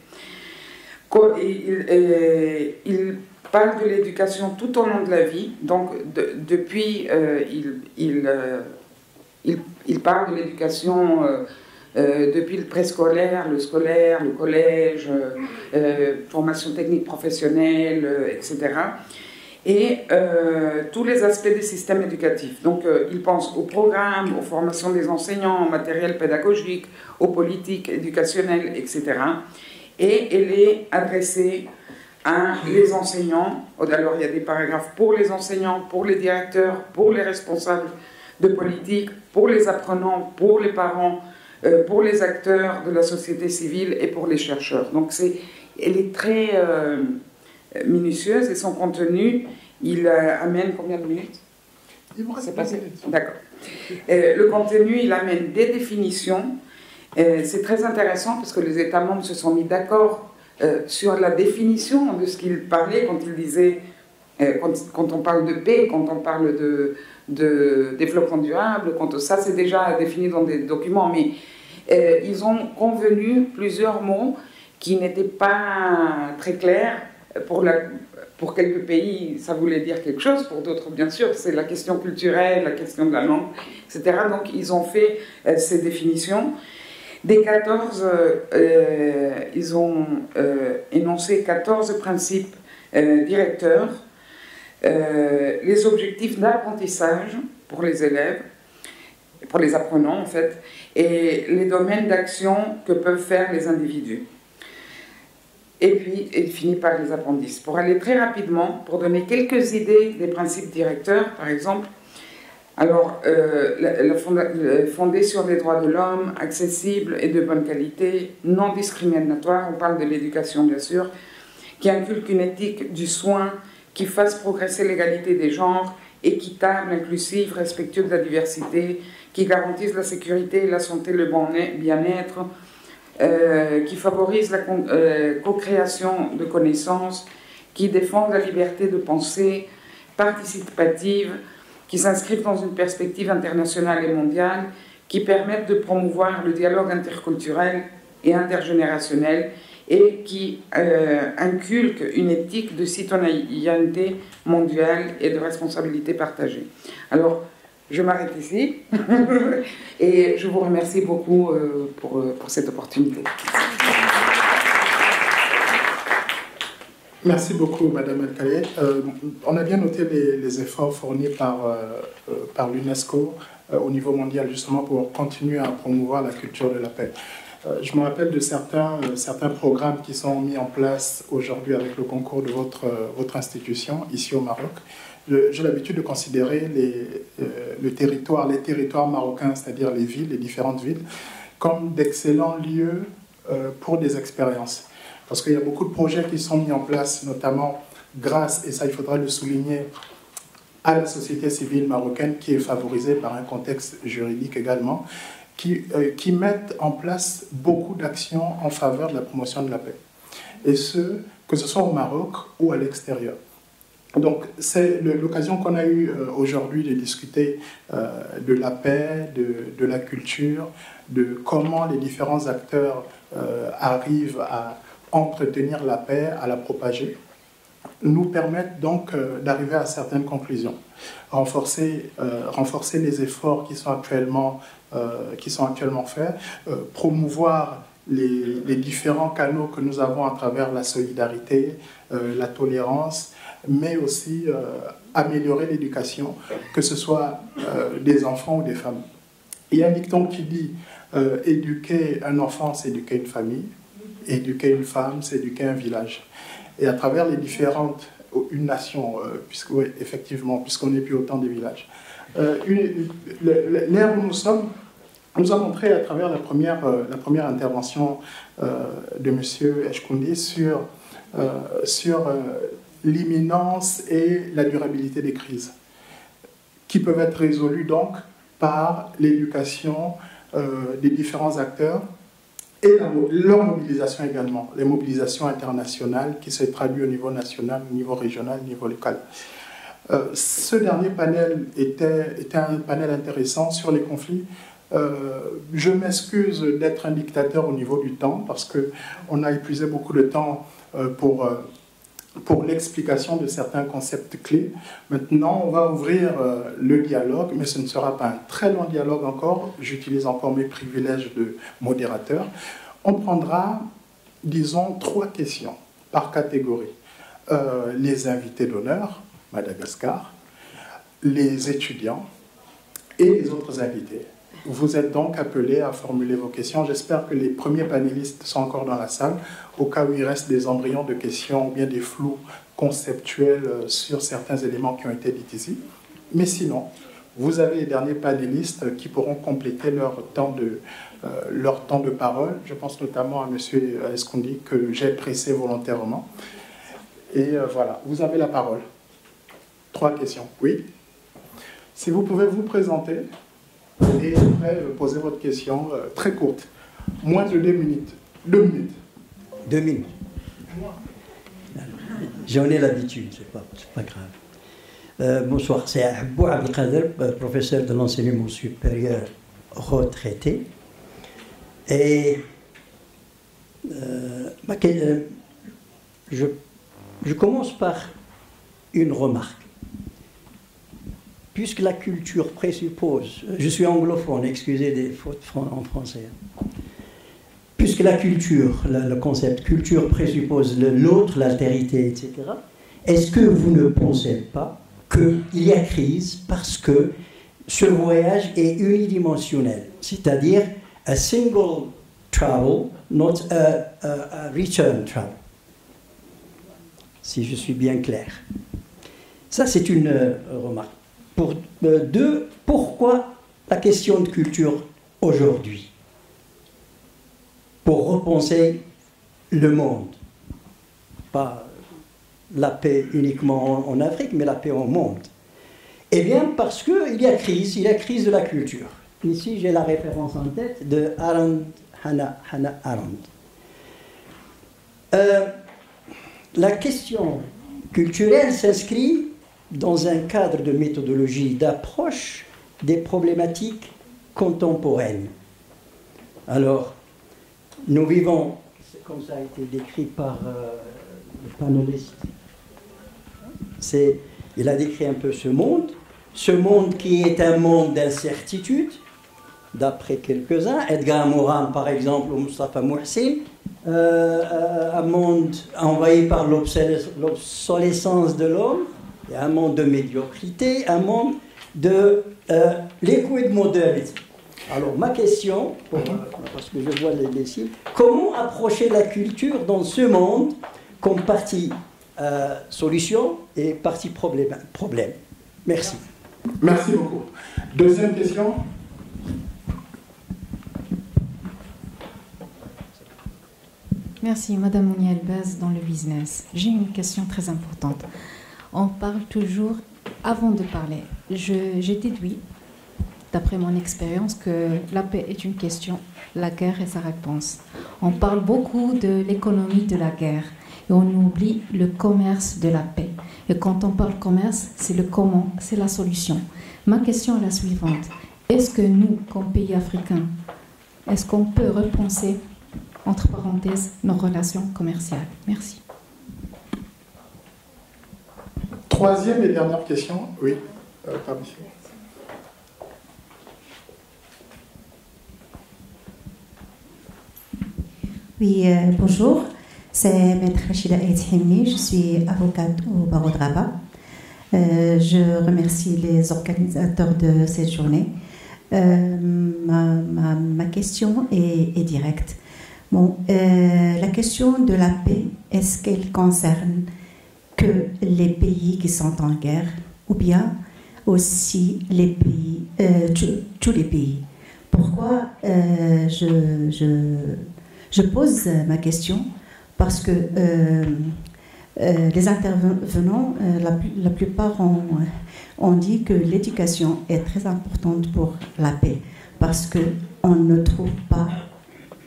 Il parle de l'éducation tout au long de la vie. Donc, il parle de l'éducation depuis le préscolaire, le scolaire, le collège, formation technique professionnelle, etc. Et tous les aspects des systèmes éducatifs. Donc, il pense aux programmes, aux formations des enseignants, au matériel pédagogique, aux politiques éducationnelles, etc. Et elle est adressée à les enseignants. Alors, il y a des paragraphes pour les enseignants, pour les directeurs, pour les responsables de politique, pour les apprenants, pour les parents, pour les acteurs de la société civile et pour les chercheurs. Donc, elle est très minutieuse et son contenu, il amène combien de minutes? C'est passé. D'accord. Le contenu, il amène des définitions. C'est très intéressant parce que les États membres se sont mis d'accord sur la définition de ce qu'il parlait quand il disait, quand on parle de paix, quand on parle de développement durable, ça c'est déjà défini dans des documents, mais ils ont convenu plusieurs mots qui n'étaient pas très clairs. Pour quelques pays, ça voulait dire quelque chose, pour d'autres, bien sûr, c'est la question culturelle, la question de la langue, etc. Donc, ils ont fait ces définitions. Des 14, ils ont énoncé 14 principes directeurs, les objectifs d'apprentissage pour les élèves, pour les apprenants en fait, et les domaines d'action que peuvent faire les individus. Et puis, il finit par les appendices. Pour aller très rapidement, pour donner quelques idées des principes directeurs, par exemple, alors, fondé sur les droits de l'homme, accessible et de bonne qualité, non discriminatoire, on parle de l'éducation bien sûr, qui inculque une éthique du soin, qui fasse progresser l'égalité des genres, équitable, inclusive, respectueuse de la diversité, qui garantisse la sécurité, la santé, le bien-être, qui favorise la co-création de connaissances, qui défend la liberté de pensée participative, qui s'inscrivent dans une perspective internationale et mondiale, qui permettent de promouvoir le dialogue interculturel et intergénérationnel et qui inculquent une éthique de citoyenneté mondiale et de responsabilité partagée. Alors, je m'arrête ici et je vous remercie beaucoup pour cette opportunité. Merci beaucoup, Madame El-Khaled. On a bien noté les efforts fournis par l'UNESCO au niveau mondial, justement, pour continuer à promouvoir la culture de la paix. Je me rappelle de certains programmes qui sont mis en place aujourd'hui avec le concours de votre institution, ici au Maroc. J'ai l'habitude de considérer les territoires marocains, c'est-à-dire les villes, les différentes villes, comme d'excellents lieux pour des expériences. Parce qu'il y a beaucoup de projets qui sont mis en place, notamment grâce, et ça il faudra le souligner, à la société civile marocaine qui est favorisée par un contexte juridique également, qui mettent en place beaucoup d'actions en faveur de la promotion de la paix. Et que ce soit au Maroc ou à l'extérieur. Donc c'est l'occasion qu'on a eue aujourd'hui de discuter de la paix, de la culture, de comment les différents acteurs arrivent à entretenir la paix, à la propager, nous permettent donc d'arriver à certaines conclusions. Renforcer les efforts qui sont actuellement faits, promouvoir les différents canaux que nous avons à travers la solidarité, la tolérance, mais aussi améliorer l'éducation, que ce soit des enfants ou des familles. Il y a un dicton qui dit éduquer un enfant, c'est éduquer une famille, éduquer une femme, c'est éduquer un village. Et à travers les différentes, une nation, effectivement, puisqu'on n'est plus autant des villages. L'ère où nous sommes, nous a montré à travers la première intervention de M. Eshkoundi sur l'imminence et la durabilité des crises, qui peuvent être résolues donc par l'éducation des différents acteurs, et leur mobilisation également, les mobilisations internationales qui se traduisent au niveau national, au niveau régional, au niveau local. Ce dernier panel était un panel intéressant sur les conflits. Je m'excuse d'être un dictateur au niveau du temps parce qu'on a épuisé beaucoup de temps pour l'explication de certains concepts clés. Maintenant, on va ouvrir le dialogue, mais ce ne sera pas un très long dialogue encore. J'utilise encore mes privilèges de modérateur. On prendra, disons, 3 questions par catégorie. Les invités d'honneur, Madagascar, les étudiants et les autres invités. Vous êtes donc appelés à formuler vos questions. J'espère que les premiers panélistes sont encore dans la salle, au cas où il reste des embryons de questions ou bien des flous conceptuels sur certains éléments qui ont été dits ici. Mais sinon, vous avez les derniers panélistes qui pourront compléter leur temps de parole. Je pense notamment à M. Escondi, que j'ai pressé volontairement. Et voilà, vous avez la parole. 3 questions. Oui. Si vous pouvez vous présenter et après poser votre question très courte. Moins de 2 minutes. 2 minutes. 2 minutes. J'en ai l'habitude, c'est pas grave. Bonsoir, c'est Abou Abdelkader, professeur de l'enseignement supérieur retraité. Et je commence par une remarque. Puisque la culture présuppose, je suis anglophone, excusez des fautes en français. Puisque la culture, le concept culture présuppose l'autre, l'altérité, etc., est-ce que vous ne pensez pas qu'il y a crise parce que ce voyage est unidimensionnel, c'est-à-dire a single travel, not a return travel, si je suis bien clair. Ça, c'est une remarque. Pour 2, pourquoi la question de culture aujourd'hui? Pour repenser le monde. Pas la paix uniquement en Afrique, mais la paix au monde. Eh bien, parce qu'il y a crise de la culture. Ici, j'ai la référence en tête de Hannah Arendt. La question culturelle s'inscrit dans un cadre de méthodologie d'approche des problématiques contemporaines. Alors, nous vivons, comme ça a été décrit par le panéliste, il a décrit un peu ce monde qui est un monde d'incertitude, d'après quelques-uns, Edgar Morin par exemple, ou Mustafa Mouhsin, un monde envahi par l'obsolescence de l'homme, il y a un monde de médiocrité, un monde de liquid modernity. Alors, ma question, parce que je vois les signes, comment approcher la culture dans ce monde comme partie solution et partie problème? Merci. Merci beaucoup. Deuxième question. Merci, Madame Mouni Elbaz, dans le business. J'ai une question très importante. On parle toujours, avant de parler, j'ai déduit, d'après mon expérience, que la paix est une question, la guerre est sa réponse. On parle beaucoup de l'économie de la guerre et on oublie le commerce de la paix. Et quand on parle commerce, c'est le comment, c'est la solution. Ma question est la suivante. Est-ce que nous, comme pays africains, est-ce qu'on peut repenser, entre parenthèses, nos relations commerciales? Merci. Troisième et dernière question. Oui, pardon. Oui, bonjour. C'est Maître Rachida Aït-Himmi. Je suis avocate au barreau de Rabat. Je remercie les organisateurs de cette journée. Ma question est directe. Bon, la question de la paix, est-ce qu'elle concerne que les pays qui sont en guerre ou bien aussi les pays, tous les pays? Pourquoi je pose ma question? Parce que les intervenants, la plupart ont dit que l'éducation est très importante pour la paix, parce qu'on ne trouve pas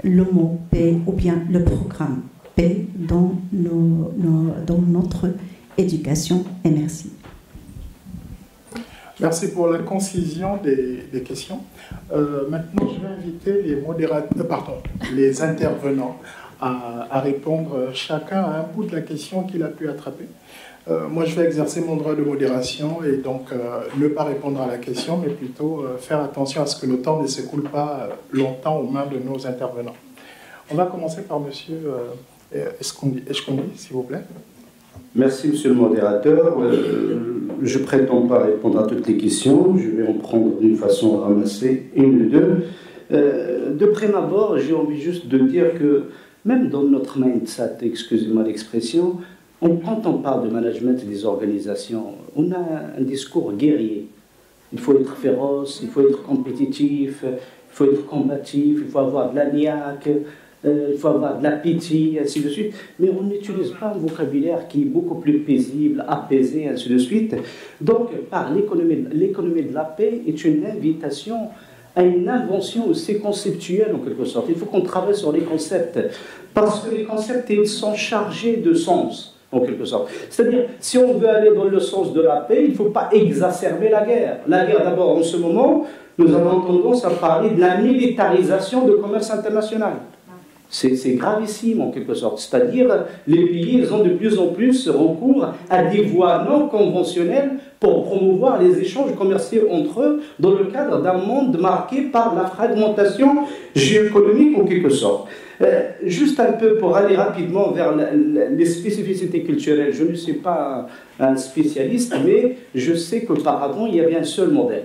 le mot paix ou bien le programme paix dans notre éducation. Et merci. Merci pour la concision des questions. Maintenant, je vais inviter les modérateurs, les intervenants à répondre chacun à un bout de la question qu'il a pu attraper. Moi, je vais exercer mon droit de modération et donc ne pas répondre à la question, mais plutôt faire attention à ce que le temps ne s'écoule pas longtemps aux mains de nos intervenants. On va commencer par monsieur Eshkondi, s'il vous plaît. Merci, monsieur le modérateur. Je ne prétends pas répondre à toutes les questions. Je vais en prendre d'une façon ramassée, une ou deux. De prime abord, j'ai envie juste de dire que même dans notre mindset, excusez-moi l'expression, quand on parle de management des organisations, on a un discours guerrier. Il faut être féroce, il faut être compétitif, il faut être combatif, il faut avoir de la niaque, il faut avoir de la pitié, ainsi de suite. Mais on n'utilise pas un vocabulaire qui est beaucoup plus paisible, apaisé, ainsi de suite. Donc, par l'économie de la paix est une invitation à une invention aussi conceptuelle, en quelque sorte. Il faut qu'on travaille sur les concepts, parce que les concepts, ils sont chargés de sens, en quelque sorte. C'est-à-dire, si on veut aller dans le sens de la paix, il ne faut pas exacerber la guerre. La guerre, d'abord, en ce moment, nous avons tendance à parler de la militarisation du commerce international. C'est gravissime, en quelque sorte. C'est-à-dire, les pays, ils ont de plus en plus recours à des voies non conventionnelles pour promouvoir les échanges commerciaux entre eux dans le cadre d'un monde marqué par la fragmentation géoéconomique, en quelque sorte. Juste un peu pour aller rapidement vers les spécificités culturelles. Je ne suis pas un spécialiste, mais je sais qu'auparavant, il y avait un seul modèle.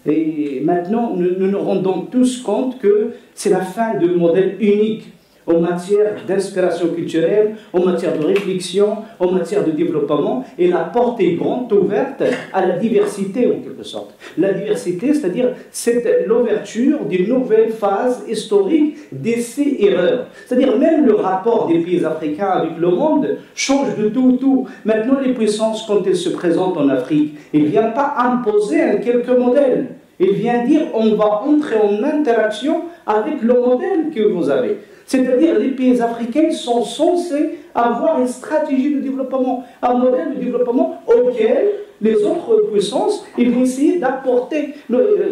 Et maintenant, nous nous rendons tous compte que c'est la fin du modèle unique en matière d'inspiration culturelle, en matière de réflexion, en matière de développement, et la porte est grande ouverte à la diversité en quelque sorte. La diversité, c'est-à-dire c'est l'ouverture d'une nouvelle phase historique d'essais-erreurs. C'est-à-dire même le rapport des pays africains avec le monde change de tout au tout. Maintenant les puissances, quand elles se présentent en Afrique, elles ne viennent pas imposer un quelque modèle. Elles viennent dire on va entrer en interaction avec le modèle que vous avez. C'est-à-dire les pays africains sont censés avoir une stratégie de développement, un modèle de développement auquel les autres puissances ils vont essayer d'apporter,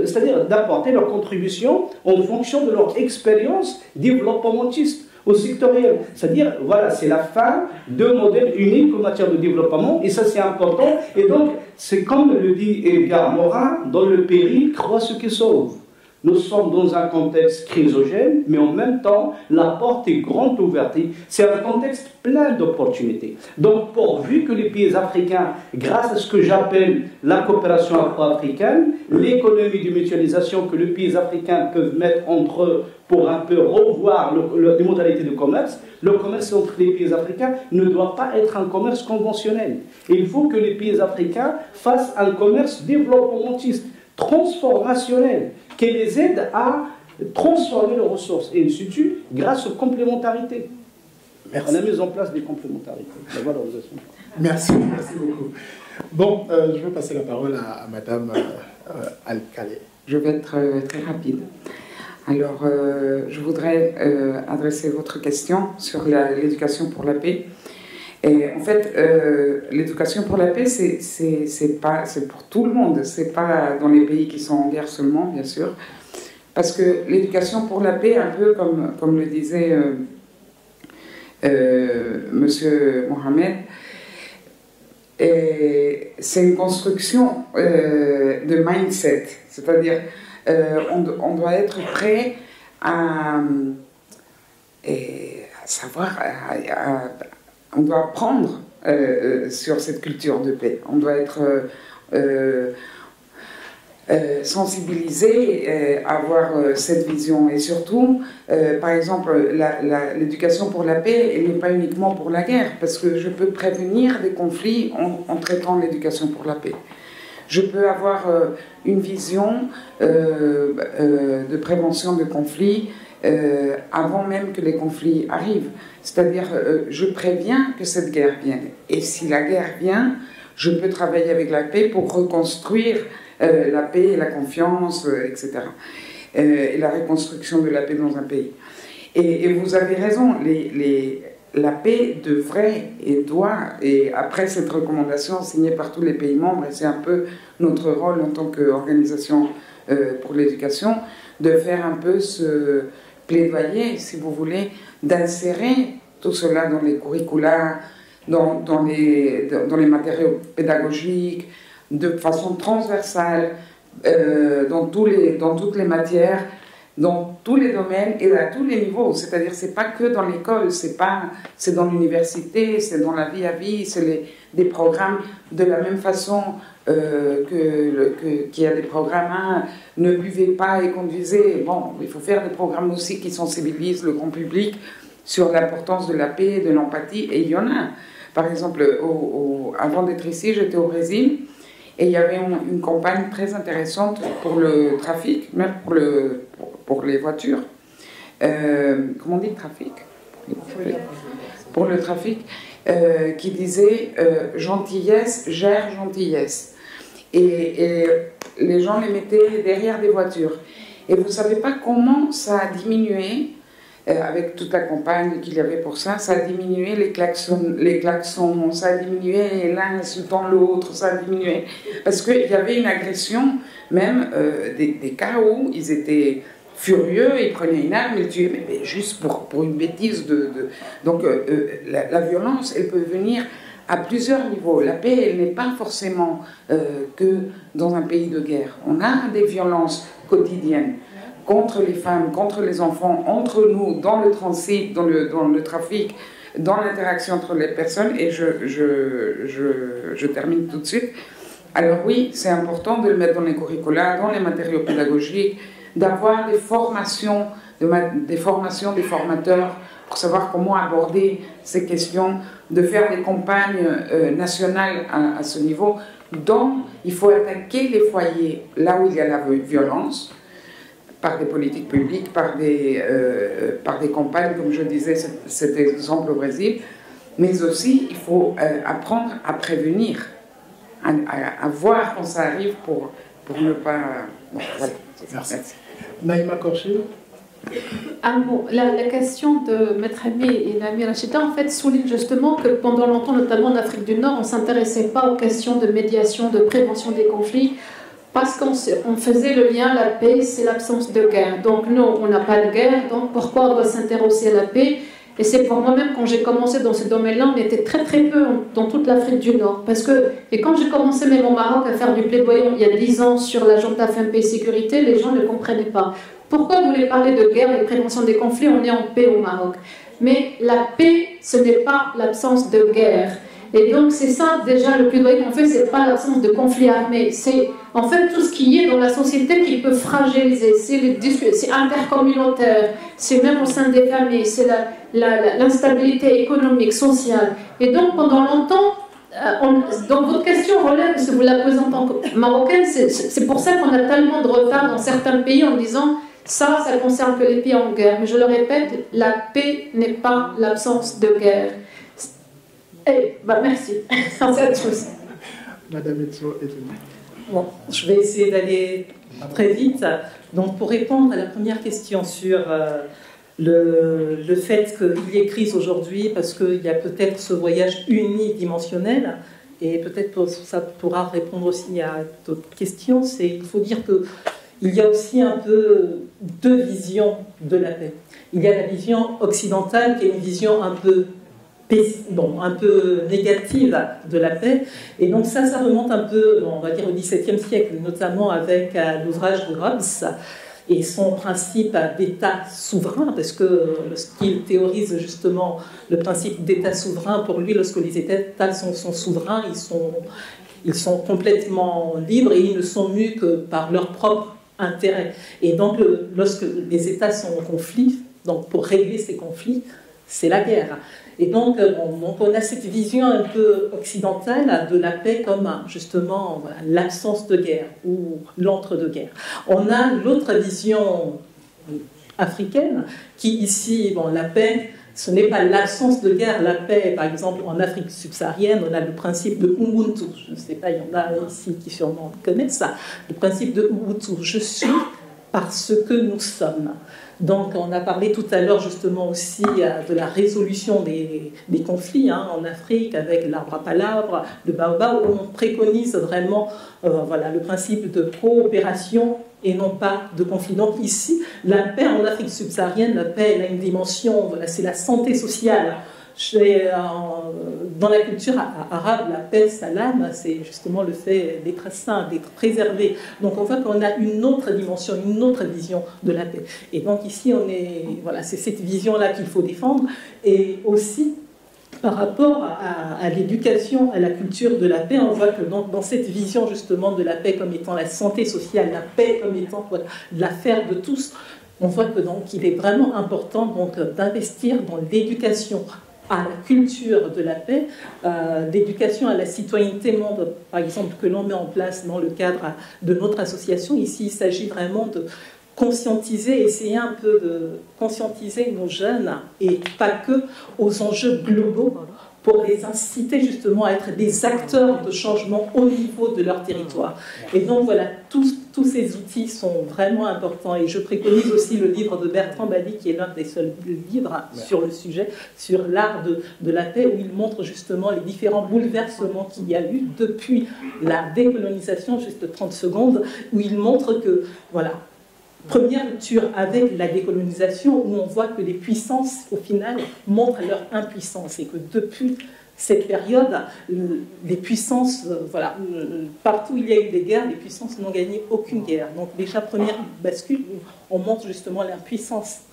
c'est-à-dire d'apporter leur contribution en fonction de leur expérience développementiste ou sectorielle. C'est-à-dire, voilà, c'est la fin de modèle unique en matière de développement, et ça c'est important. Et donc, c'est comme le dit Edgar Morin, dans le péril, croit ce qui sauve. Nous sommes dans un contexte chrysogène, mais en même temps, la porte est grande ouverte. C'est un contexte plein d'opportunités. Donc, pourvu que les pays africains, grâce à ce que j'appelle la coopération afro-africaine, l'économie de mutualisation que les pays africains peuvent mettre entre eux pour un peu revoir les modalités de commerce, le commerce entre les pays africains ne doit pas être un commerce conventionnel. Il faut que les pays africains fassent un commerce développementiste, transformationnel, qui les aide à transformer leurs ressources, et ainsi de suite, grâce aux complémentarités. Merci. On a mis en place des complémentarités, la valorisation. Merci beaucoup. Bon, je vais passer la parole à Madame Al-Khalé. Je vais être très rapide. Alors, je voudrais adresser votre question sur l'éducation pour la paix. Et en fait, l'éducation pour la paix, c'est pour tout le monde. C'est pas dans les pays qui sont en guerre seulement, bien sûr. Parce que l'éducation pour la paix, un peu comme le disait Monsieur Mohamed, c'est une construction de mindset. C'est-à-dire, on doit être prêt à savoir... on doit apprendre sur cette culture de paix. On doit être sensibilisé, avoir cette vision. Et surtout, par exemple, l'éducation pour la paix, elle n'est pas uniquement pour la guerre, parce que je peux prévenir des conflits en traitant l'éducation pour la paix. Je peux avoir une vision de prévention de conflits avant même que les conflits arrivent. C'est-à-dire, je préviens que cette guerre vienne. Et si la guerre vient, je peux travailler avec la paix pour reconstruire la paix, la confiance, etc. Et la reconstruction de la paix dans un pays. Et vous avez raison, la paix devrait et doit, et après cette recommandation signée par tous les pays membres, et c'est un peu notre rôle en tant qu'organisation pour l'éducation, de faire un peu ce plaidoyer, si vous voulez, d'insérer tout cela dans les curricula, dans les matériaux pédagogiques, de façon transversale, dans toutes les matières, dans tous les domaines et à tous les niveaux. C'est-à-dire, c'est pas que dans l'école, c'est dans l'université, c'est dans la vie à vie, c'est des programmes de la même façon qu'il y a des programmes ne buvez pas et conduisez. Bon, il faut faire des programmes aussi qui sensibilisent le grand public sur l'importance de la paix et de l'empathie, et il y en a. Par exemple, avant d'être ici, j'étais au Brésil, et il y avait une campagne très intéressante pour le trafic, même pour les voitures. Comment on dit trafic? Pour le trafic, qui disait gentillesse gère gentillesse. Et les gens les mettaient derrière des voitures. Et vous ne savez pas comment ça a diminué, avec toute la campagne qu'il y avait pour ça, ça a diminué les klaxons, ça a diminué l'un insultant l'autre, ça a diminué. Parce qu'il y avait une agression, même des cas où ils étaient furieux, ils prenaient une arme, ils tuaient, mais juste pour une bêtise. Donc la violence, elle peut venir à plusieurs niveaux. La paix, elle n'est pas forcément que dans un pays de guerre. On a des violences quotidiennes contre les femmes, contre les enfants, entre nous, dans le transit, dans le trafic, dans l'interaction entre les personnes. Et je termine tout de suite. Alors oui, c'est important de le mettre dans les curricula, dans les matériaux pédagogiques, d'avoir des formations, des formateurs pour savoir comment aborder ces questions, de faire des campagnes nationales à ce niveau. Donc, il faut attaquer les foyers là où il y a la violence, par des politiques publiques, par des campagnes, comme je disais, cet exemple au Brésil, mais aussi il faut apprendre à prévenir, à voir quand ça arrive pour ne pas... Bon, voilà. Merci. Naïma Korché. La question de Maître Aimé et Nami Rachida, en fait, souligne justement que pendant longtemps, notamment en Afrique du Nord, on ne s'intéressait pas aux questions de médiation, de prévention des conflits, parce qu'on faisait le lien, la paix, c'est l'absence de guerre. Donc nous, on n'a pas de guerre, donc pourquoi on doit s'intéresser à la paix? Et c'est pour moi-même, quand j'ai commencé dans ce domaine-là, on était très très peu dans toute l'Afrique du Nord. Et quand j'ai commencé même au Maroc à faire du plaidoyer il y a 10 ans sur l'agenda Fin Paix Sécurité, les gens ne comprenaient pas. Pourquoi vous voulez parler de guerre et de prévention des conflits? On est en paix au Maroc. Mais la paix, ce n'est pas l'absence de guerre. Et donc c'est ça déjà le plaidoyer qu'on fait, c'est pas l'absence de conflit armé, c'est en fait tout ce qui est dans la société qui peut fragiliser, c'est intercommunautaire, c'est même au sein des familles, c'est l'instabilité économique, sociale. Et donc pendant longtemps, donc votre question relève, parce que vous la posez en tant que marocaine, c'est pour ça qu'on a tellement de retard dans certains pays en disant ça concerne que les pays en guerre. Mais je le répète, la paix n'est pas l'absence de guerre. Merci. Madame Etso est venue. Bon, je vais essayer d'aller très vite. Donc, pour répondre à la première question sur le fait qu'il y ait crise aujourd'hui, parce qu'il y a peut-être ce voyage unidimensionnel, et peut-être ça pourra répondre aussi à d'autres questions, il faut dire qu'il y a aussi un peu deux visions de la paix. Il y a la vision occidentale qui est une vision un peu négative de la paix. Et donc ça remonte un peu, on va dire, au XVIIe siècle, notamment avec l'ouvrage de Hobbes et son principe d'État souverain, parce que lorsqu'il théorise justement le principe d'État souverain, pour lui, lorsque les États sont souverains, ils sont complètement libres et ils ne sont mus que par leur propre intérêt. Et donc, lorsque les États sont en conflit, donc pour régler ces conflits, c'est la guerre. Et donc, on a cette vision un peu occidentale de la paix comme justement l'absence de guerre ou l'entre-deux-guerres. On a l'autre vision africaine qui ici, la paix, ce n'est pas l'absence de guerre. La paix, par exemple, en Afrique subsaharienne, on a le principe de Ubuntu. Je ne sais pas, il y en a ici qui sûrement connaissent ça. Le principe de Ubuntu, je suis par ce que nous sommes. Donc, on a parlé tout à l'heure justement aussi de la résolution des conflits en Afrique avec l'arbre à palabres, le baobab, où on préconise vraiment voilà, le principe de coopération et non pas de conflit. Donc ici, la paix en Afrique subsaharienne, la paix, elle a une dimension, voilà, c'est la santé sociale. Dans la culture arabe, la paix, salam, c'est justement le fait d'être sain, d'être préservé. Donc on voit qu'on a une autre dimension, une autre vision de la paix. Et donc ici, voilà, c'est cette vision-là qu'il faut défendre. Et aussi, par rapport à l'éducation, à la culture de la paix, on voit que dans cette vision justement de la paix comme étant la santé sociale, la paix comme étant voilà, l'affaire de tous, on voit que donc il est vraiment important donc d'investir dans l'éducation à la culture de la paix, l'éducation à la citoyenneté monde, par exemple, que l'on met en place dans le cadre de notre association. Ici, il s'agit vraiment de conscientiser, essayer un peu de conscientiser nos jeunes, et pas que, aux enjeux globaux, pour les inciter justement à être des acteurs de changement au niveau de leur territoire. Et donc voilà, tous ces outils sont vraiment importants. Et je préconise aussi le livre de Bertrand Badi, qui est l'un des seuls livres sur le sujet, sur l'art de la paix, où il montre justement les différents bouleversements qu'il y a eu depuis la décolonisation, juste 30 secondes, où il montre que, voilà, première rupture avec la décolonisation, où on voit que les puissances, au final, montrent leur impuissance, et que depuis cette période, les puissances, voilà, partout où il y a eu des guerres, les puissances n'ont gagné aucune guerre. Donc déjà, première bascule, on montre justement l'impuissance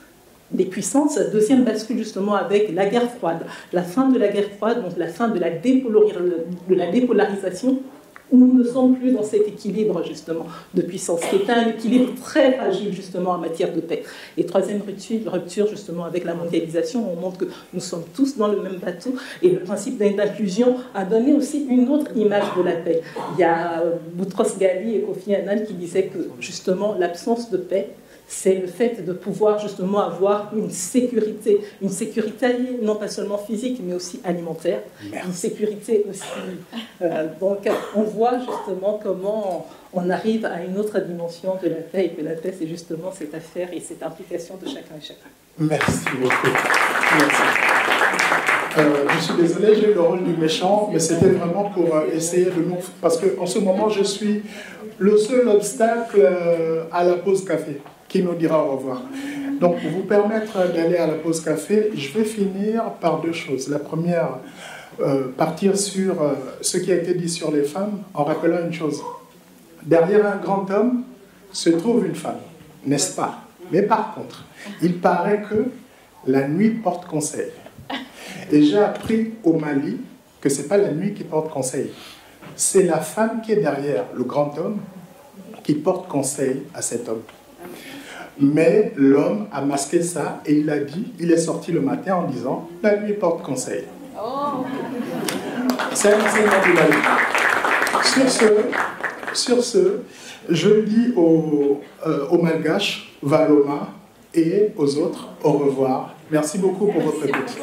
des puissances. Deuxième bascule justement avec la guerre froide, la fin de la guerre froide, donc la fin de la dépolarisation, où nous ne sommes plus dans cet équilibre justement de puissance, qui est un équilibre très fragile justement en matière de paix. Et troisième rupture justement avec la mondialisation, on montre que nous sommes tous dans le même bateau, et le principe d'inclusion a donné aussi une autre image de la paix. Il y a Boutros Ghali et Kofi Annan qui disaient que justement l'absence de paix, c'est le fait de pouvoir justement avoir une sécurité non pas seulement physique, mais aussi alimentaire. Merci. Une sécurité aussi. Donc on voit justement comment on arrive à une autre dimension de la paix, et que la paix, c'est justement cette affaire et cette implication de chacun et chacun. Merci beaucoup. Merci. Je suis désolé, j'ai eu le rôle du méchant, mais c'était vraiment pour essayer de nous... Parce qu'en ce moment, je suis le seul obstacle à la pause café, qui nous dira au revoir. Donc, pour vous permettre d'aller à la pause café, je vais finir par deux choses. La première, partir sur ce qui a été dit sur les femmes, en rappelant une chose. Derrière un grand homme se trouve une femme, n'est-ce pas? Mais par contre, il paraît que la nuit porte conseil. Et j'ai appris au Mali que ce n'est pas la nuit qui porte conseil. C'est la femme qui est derrière le grand homme qui porte conseil à cet homme. Mais l'homme a masqué ça et il a dit, il est sorti le matin en disant « La nuit porte conseil ». C'est un enseignement du Mali. Sur ce, je dis aux Malgaches, Valoma, et aux autres, au revoir. Merci beaucoup pour votre écoute.